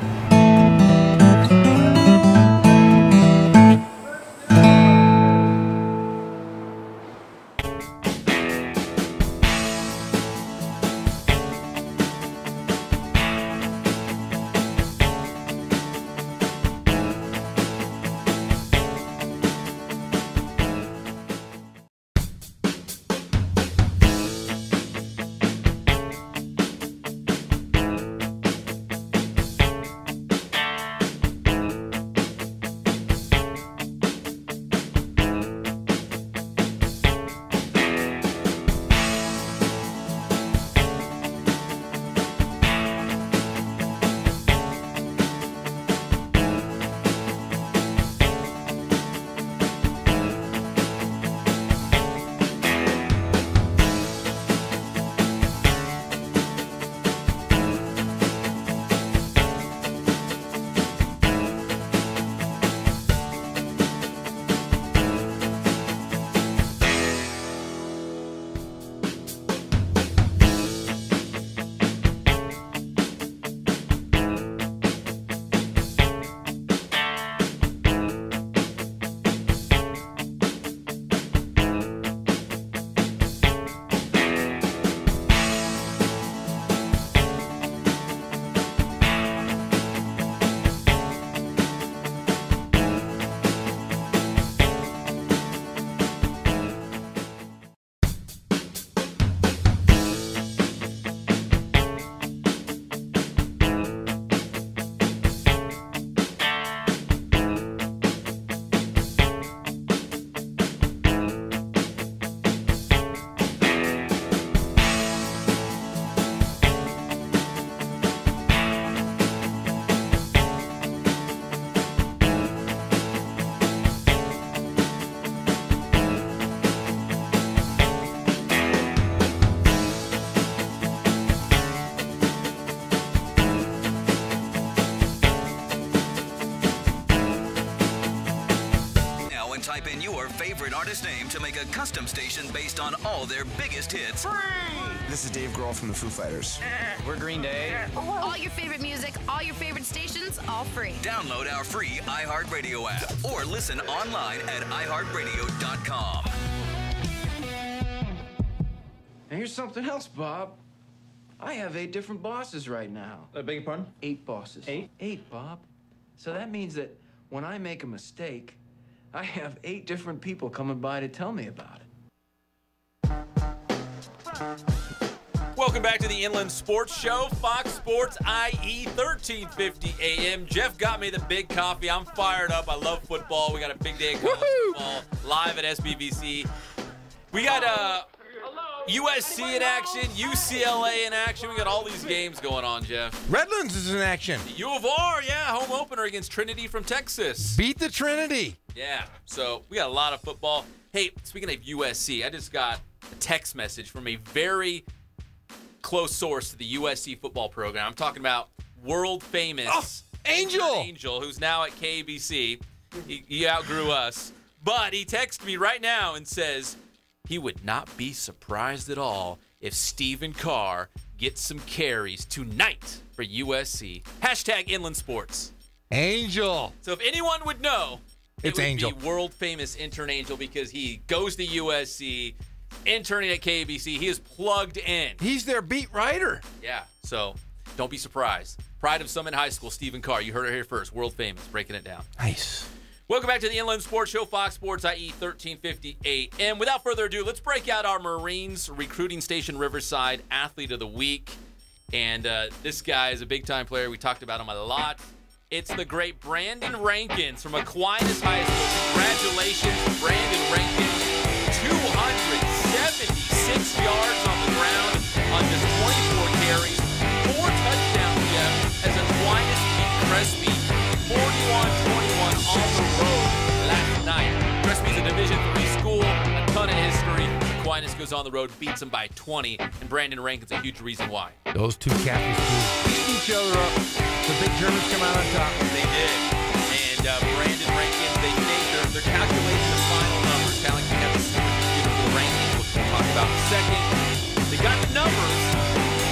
Type in your favorite artist name to make a custom station based on all their biggest hits. Free! This is Dave Grohl from the Foo Fighters. We're Green Day. All your favorite music, all your favorite stations, all free. Download our free iHeartRadio app or listen online at iHeartRadio.com. And here's something else, Bob. I have 8 different bosses right now. I beg your pardon? 8 bosses. 8? 8, Bob. So that means that when I make a mistake, I have 8 different people coming by to tell me about it. Welcome back to the Inland Sports Show, Fox Sports IE 1350 AM. Jeff got me the big coffee. I'm fired up. I love football. We got a big day of college football live at SBVC. We got USC in action, UCLA in action. We got all these games going on, Jeff. Redlands is in action. U of R, yeah, home opener against Trinity from Texas. Beat the Trinity. Yeah, so we got a lot of football. Hey, speaking of USC, I just got a text message from a very close source to the USC football program. I'm talking about world famous Angel, who's now at KBC. He outgrew us. But he texted me right now and says he would not be surprised at all if Stephen Carr gets some carries tonight for USC. Hashtag Inland Sports. Angel. So if anyone would know, it's it would Angel. be world famous intern Angel because he goes to USC, interning at KBC. He is plugged in. He's their beat writer. Yeah, so don't be surprised. Pride of Summit High School, Stephen Carr. You heard it here first. World famous, breaking it down. Nice. Welcome back to the Inland Sports Show, Fox Sports IE 1350 AM. Without further ado, let's break out our Marines Recruiting Station Riverside Athlete of the Week. And this guy is a big-time player. We talked about him a lot. It's the great Brandon Rankins from Aquinas High School. Congratulations, Brandon Rankins. 276 yards on the ground on just 24 carries. 4 touchdowns, Jeff, as Aquinas beat Crespi 41-21 on the road last night. Crespi's a Division III school, a ton of history. Aquinas goes on the road, beats them by 20, and Brandon Rankin's a huge reason why. Those two Catholic schools beat each other up. The big Germans come out on top. They did. And Brandon Rankins, they made their calculation of final numbers. Kind of like we have this beautiful rankings, which we'll talk about in a second. They got the numbers.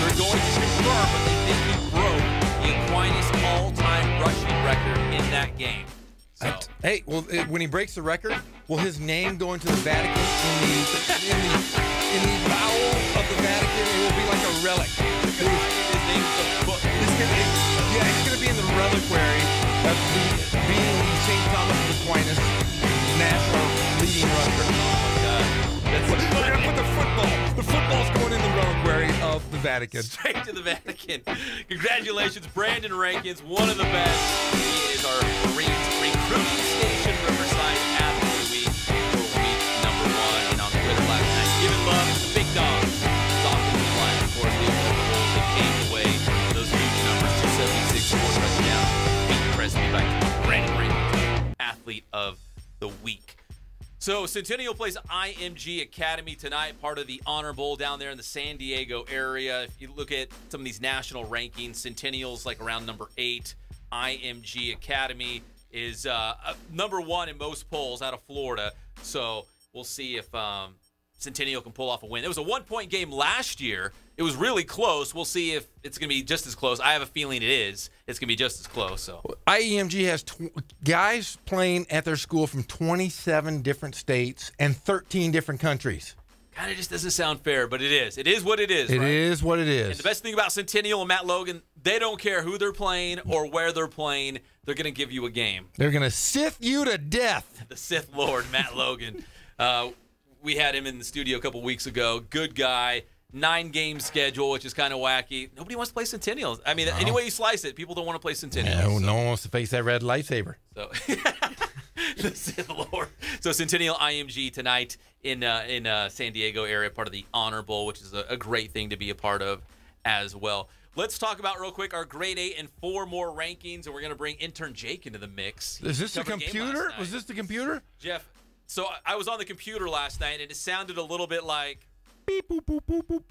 They're going to confirm, but they think he broke the Aquinas all-time rushing record in that game. So. Hey, well, when he breaks the record, will his name go into the Vatican in the bowel of the Vatican? It will be like a relic. His name's the book. He's going to be in the reliquary of being the St. Thomas of Aquinas national leading rusher. Oh my God. We're going to put the football. The football's going in the reliquary of the Vatican. Straight to the Vatican. Congratulations, Brandon Rankins, one of the best. He is our Marines Recruiting Station Riverside Athlete of the Week for week number 1. And on Twitter last night, giving love to the big dogs. It's offensive line, of course. They came away. Those huge numbers, 276, 4 touchdowns. Beat Crespi by Brandon Rankins, Athlete of the Week. So Centennial plays IMG Academy tonight, part of the Honor Bowl down there in the San Diego area. If you look at some of these national rankings, Centennial's like around number 8. IMG Academy is number 1 in most polls out of Florida. So we'll see if Centennial can pull off a win. It was a 1-point game last year. It was really close. We'll see if it's going to be just as close. I have a feeling it is. It's going to be just as close. So IEMG has guys playing at their school from 27 different states and 13 different countries. Kind of just doesn't sound fair, but it is. It is what it is, It right? is what it is. And the best thing about Centennial and Matt Logan, they don't care who they're playing or where they're playing. They're going to give you a game. They're going to Sith you to death. The Sith Lord, Matt Logan. We had him in the studio a couple weeks ago. Good guy. 9-game schedule, which is kind of wacky. Nobody wants to play Centennial. I mean, any way you slice it, people don't want to play Centennial. No one wants to face that red lightsaber. So, the Sith Lord. So Centennial IMG tonight in San Diego area, part of the Honor Bowl, which is a great thing to be a part of as well. Let's talk about real quick our grade 8 and 4 more rankings, and we're going to bring intern Jake into the mix. Is this the computer? Was this the computer? Jeff, so I was on the computer last night, and it sounded a little bit like beep, boop, boop, boop, boop.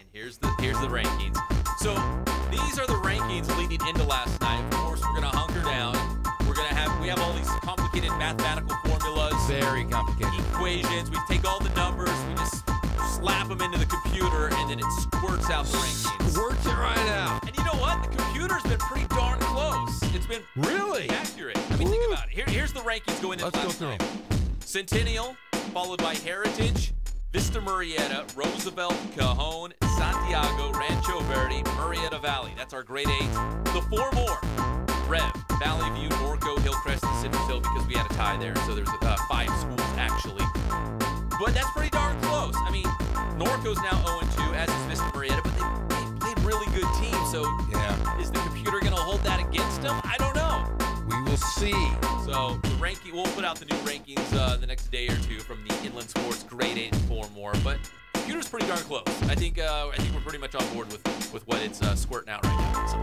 And here's the rankings. So these are the rankings leading into last night. Of course, we're going to hunker down. We have all these complicated mathematical formulas. Very complicated. Equations. We take all the numbers, we just slap them into the computer, and then it squirts out the rankings. Squirts it right out. And you know what? The computer's been pretty darn close. It's been really accurate. I mean, think about it. Here's the rankings going into last night. Centennial, followed by Heritage, Vista Murrieta, Roosevelt, Cajon, Santiago, Rancho Verde, Murrieta Valley. That's our grade 8. The 4 more. Rev, Valley View, Norco, Hillcrest, and Citrus Hill, because we had a tie there. So there's 5 schools actually. But that's pretty darn close. I mean, Norco's now 0-2, as is Vista Murrieta, but they played really good teams. So is the computer going to hold that against them? I don't know. We will see. So the ranking, we'll put out the new rankings the next day or two from the Inland Sports grade 8 and 4 more. But the computer's pretty darn close. I think we're pretty much on board with what it's squirting out right now. So.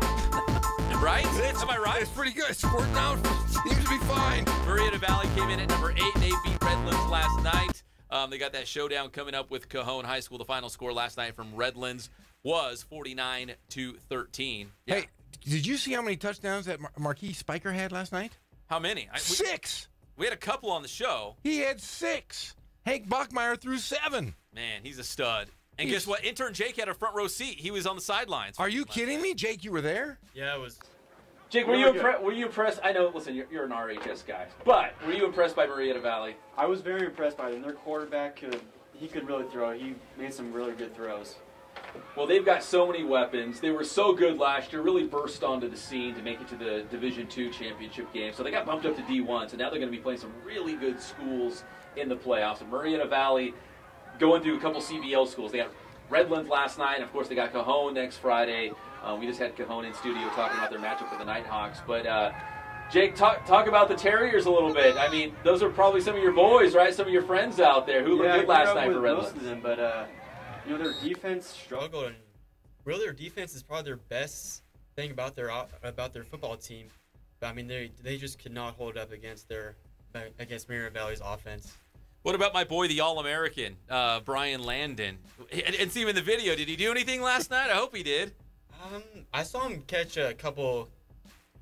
Right? Am I right? It's pretty good. Squirting out seems to be fine. Murrieta Valley came in at number 8. They beat Redlands last night. They got that showdown coming up with Cajon High School. The final score last night from Redlands was 49-13. Yeah. Hey, did you see how many touchdowns that Marquis Spiker had last night? How many? 6. We had a couple on the show. He had 6. Hank Bachmeyer threw 7. Man, he's a stud. And guess what? Intern Jake had a front row seat. He was on the sidelines. Are you kidding me? Jake, you were there? Yeah, it was. Jake, were you impressed? I know, listen, you're an RHS guy, but were you impressed by Murrieta Valley? I was very impressed by them. Their quarterback could really throw. He made some really good throws. Well, they've got so many weapons. They were so good last year, really burst onto the scene to make it to the Division II championship game. So they got bumped up to D1, so now they're going to be playing some really good schools in the playoffs. And Murrieta Valley going through a couple CBL schools. They got Redlands last night, and of course they got Cajon next Friday. We just had Cajon in studio talking about their matchup with the Nighthawks. But Jake, talk about the Terriers a little bit. I mean, those are probably some of your boys, right? Some of your friends out there who looked good last night for Redlands. Most of them, but their defense struggled, and really their defense is probably their best thing about their football team. But I mean, they just could not hold up against Murrieta Valley's offense. What about my boy, the All-American, Brian Landon? I didn't see him in the video. Did he do anything last night? I hope he did. I saw him catch a couple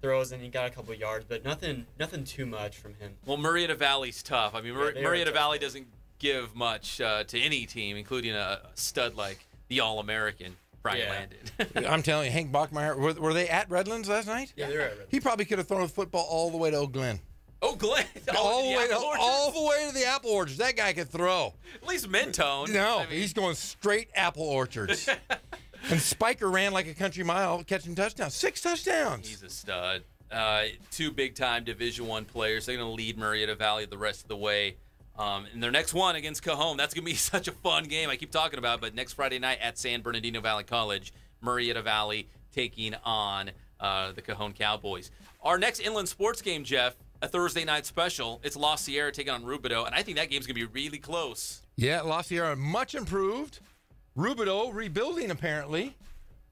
throws and he got a couple yards, but nothing too much from him. Well, Murrieta Valley's tough. I mean, Murrieta Valley doesn't give much to any team, including a stud like the All-American Brian Landon. I'm telling you, Hank Bachmeyer, were they at Redlands last night? Yeah, they were at Redlands. He probably could have thrown a football all the way to Oak Glen. Oh, Glenn. All the way to the apple orchards. That guy could throw. At least Mentone. No, he's going straight apple orchards. And Spiker ran like a country mile catching touchdowns. 6 touchdowns. He's a stud. 2 big-time Division I players. They're going to lead Murrieta Valley the rest of the way. In their next one against Cajon, that's going to be such a fun game. I keep talking about it, but next Friday night at San Bernardino Valley College, Murrieta Valley taking on the Cajon Cowboys. Our next inland sports game, Jeff, a Thursday night special. It's La Sierra taking on Rubidoux, and I think that game's going to be really close. Yeah, La Sierra much improved. Rubidoux rebuilding, apparently,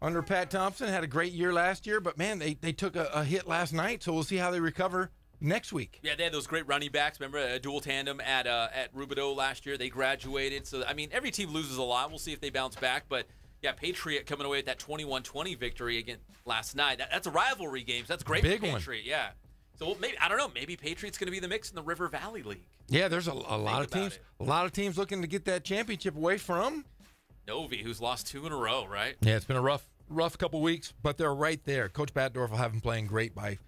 under Pat Thompson. Had a great year last year, but, man, they took a hit last night, so we'll see how they recover next week. Yeah, they had those great running backs. Remember a dual tandem at Rubidoux last year? They graduated. So, I mean, every team loses a lot. We'll see if they bounce back. But, yeah, Patriot coming away with that 21-20 victory again last night. That's a rivalry game. So that's great Big for Patriot, yeah. So maybe, I don't know, maybe Patriot's going to be in the mix in the River Valley League. Yeah, there's a lot of teams. A lot of teams looking to get that championship away from Novi, who's lost 2 in a row, right? Yeah, it's been a rough couple weeks, but they're right there. Coach Batdorf will have them playing great by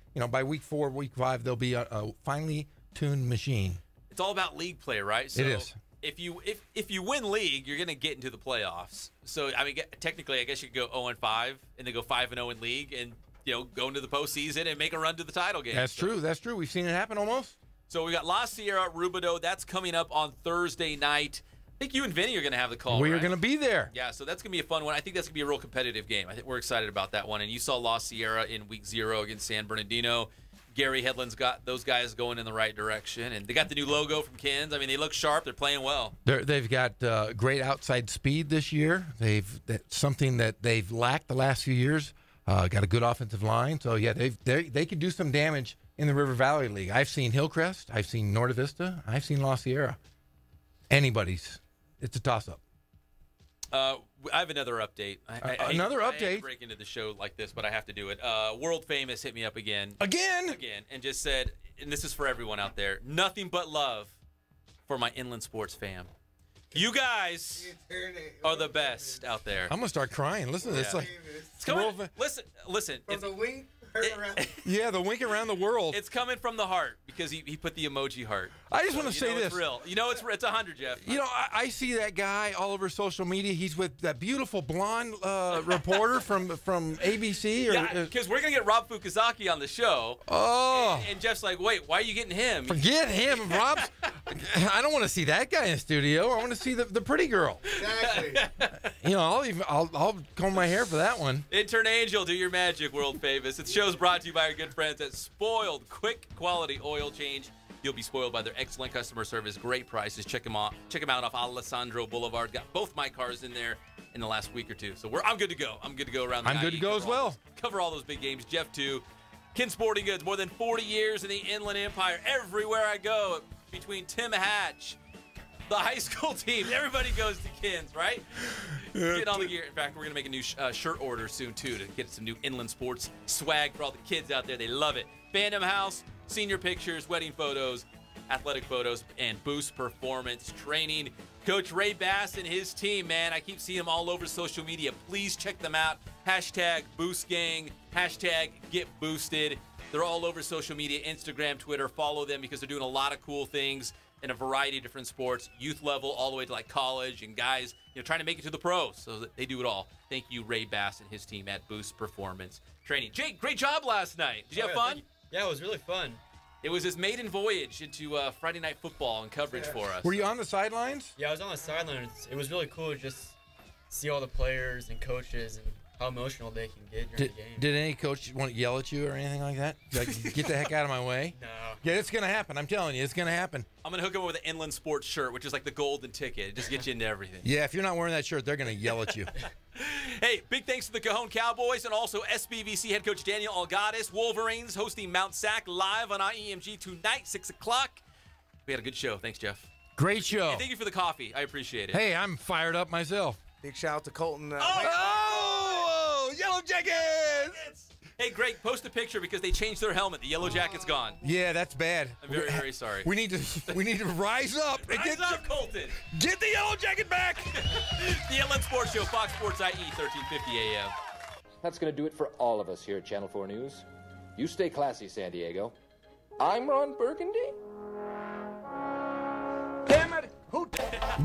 week 4, week 5, they'll be a finely tuned machine. It's all about league play, right? So it is. If you win league, you're going to get into the playoffs. So I mean, technically, I guess you could go 0-5 and then go 5-0 in league, and go into the postseason and make a run to the title game. That's true. That's true. We've seen it happen almost. So we got La Sierra, Rubidoux. That's coming up on Thursday night. I think you and Vinny are going to have the call. We are going to be there. Yeah, so that's going to be a fun one. I think that's going to be a real competitive game. I think we're excited about that one. And you saw La Sierra in week 0 against San Bernardino. Gary Headland's got those guys going in the right direction. And they got the new logo from Kins. I mean, they look sharp. They're playing well. They've got great outside speed this year. That's something that they've lacked the last few years. Got a good offensive line. So, yeah, they could do some damage in the River Valley League. I've seen Hillcrest. I've seen Norte Vista. I've seen La Sierra. Anybody's. It's a toss-up. I have another update. Another update? I hate to break into the show like this, but I have to do it. World Famous hit me up again. Again, and just said, and this is for everyone out there, nothing but love for my inland sports fam. You guys are the best out there. I'm going to start crying. Listen to this. It's coming. Listen. From the wing? Yeah, the wink around the world. It's coming from the heart because he put the emoji heart. I just want to say this. It's real. You know, it's 100, Jeff. You know, I see that guy all over social media. He's with that beautiful blonde reporter from ABC. Yeah, because we're going to get Rob Fukuzaki on the show. Oh. And Jeff's like, wait, why are you getting him? Forget him. Rob's. I don't want to see that guy in the studio. I want to see the pretty girl. Exactly. You know, I'll comb my hair for that one. Intern Angel, do your magic, world famous. This show's brought to you by our good friends at Spoiled Quick Quality Oil Change. You'll be spoiled by their excellent customer service, great prices. Check them out off Alessandro Boulevard. Got both my cars in there in the last week or two. So I'm good to go. I'm good to go around the I'm good to go as well. Cover all those big games. Jeff, too. Kin Sporting Goods, more than 40 years in the Inland Empire. Everywhere I go, between Tim Hatch, the high school teams, everybody goes to Kin's, right? Getting all the gear. In fact, we're going to make a new shirt order soon, too, to get some new Inland Sports swag for all the kids out there. They love it. Fandom House, senior pictures, wedding photos, athletic photos, and Boost Performance Training. Coach Ray Bass and his team, man, I keep seeing them all over social media. Please check them out. Hashtag BoostGang, hashtag GetBoosted. They're all over social media, Instagram, Twitter. Follow them because they're doing a lot of cool things in a variety of different sports, youth level all the way to like college, and guys, you know, trying to make it to the pros. So they do it all. Thank you, Ray Bass and his team at Boost Performance Training. Jake, great job last night. Did you have fun? Yeah, it was really fun. It was his maiden voyage into Friday Night Football and coverage for us. Were you on the sidelines? Yeah, I was on the sidelines. It was really cool to just see all the players and coaches and how emotional they can get during the game. Did any coach want to yell at you or anything like that? Like, get the heck out of my way? No. Yeah, it's going to happen. I'm telling you, it's going to happen. I'm going to hook him up with an Inland Sports shirt, which is like the golden ticket. It just gets you into everything. Yeah, if you're not wearing that shirt, they're going to yell at you. Hey, big thanks to the Cajon Cowboys and also SBVC head coach Daniel Algattas. Wolverines hosting Mount Sac live on IEMG tonight, 6 o'clock. We had a good show. Thanks, Jeff. Great show. Hey, thank you for the coffee. I appreciate it. Hey, I'm fired up myself. Big shout out to Colton. Yellow Jackets! Hey, Greg, post a picture because they changed their helmet. The Yellow Jacket's gone. Yeah, that's bad. I'm very, very sorry. We need to rise up. Rise up, Colton. Get the Yellow Jacket back. The Inland Sports Show, Fox Sports IE, 1350 AM. That's going to do it for all of us here at Channel 4 News. You stay classy, San Diego. I'm Ron Burgundy. Damn it!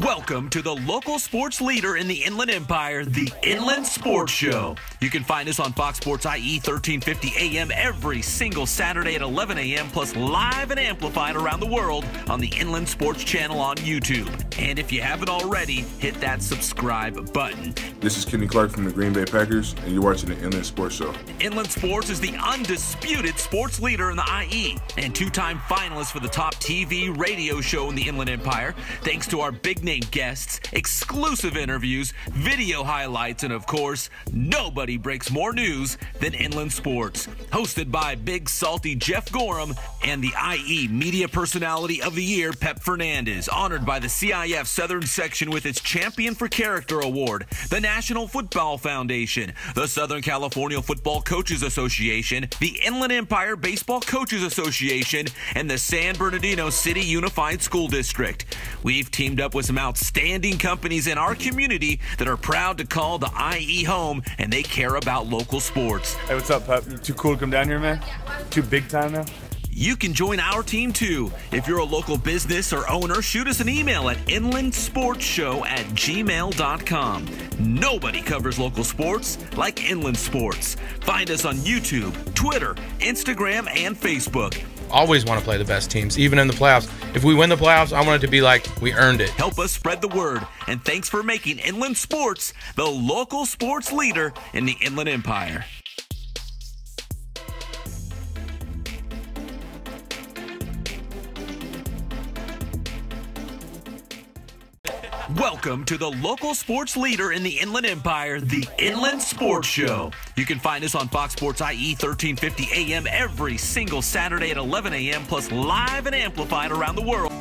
Welcome to the local sports leader in the Inland Empire, the Inland Sports Show. You can find us on Fox Sports IE 1350 AM every single Saturday at 11 a.m. plus live and amplified around the world on the Inland Sports channel on YouTube. And if you haven't already, hit that subscribe button. This is Kenny Clark from the Green Bay Packers, and you're watching the Inland Sports Show. Inland Sports is the undisputed sports leader in the IE and two-time finalist for the top TV radio show in the Inland Empire. Thanks to our big-name guests, exclusive interviews, video highlights, and of course, nobody breaks more news than Inland Sports. Hosted by Big Salty Jeff Gorham and the IE Media Personality of the Year, Pep Fernandez. Honored by the CIF Southern Section with its Champion for Character Award, the National Football Foundation, the Southern California Football Coaches Association, the Inland Empire Baseball Coaches Association, and the San Bernardino City Unified School District. We've teamed up with some outstanding companies in our community that are proud to call the IE home, and they care about local sports. Hey, what's up, Pep? You too cool to come down here, man? Too big time now? You can join our team too. If you're a local business or owner, shoot us an email at inlandsportshow@gmail.com. Nobody covers local sports like Inland Sports. Find us on YouTube, Twitter, Instagram, and Facebook. Always want to play the best teams, even in the playoffs. If we win the playoffs, I want it to be like we earned it. Help us spread the word, and thanks for making Inland Sports the local sports leader in the Inland Empire. Welcome to the local sports leader in the Inland Empire, the Inland Sports Show. You can find us on Fox Sports IE 1350 AM every single Saturday at 11 a.m. plus live and amplified around the world.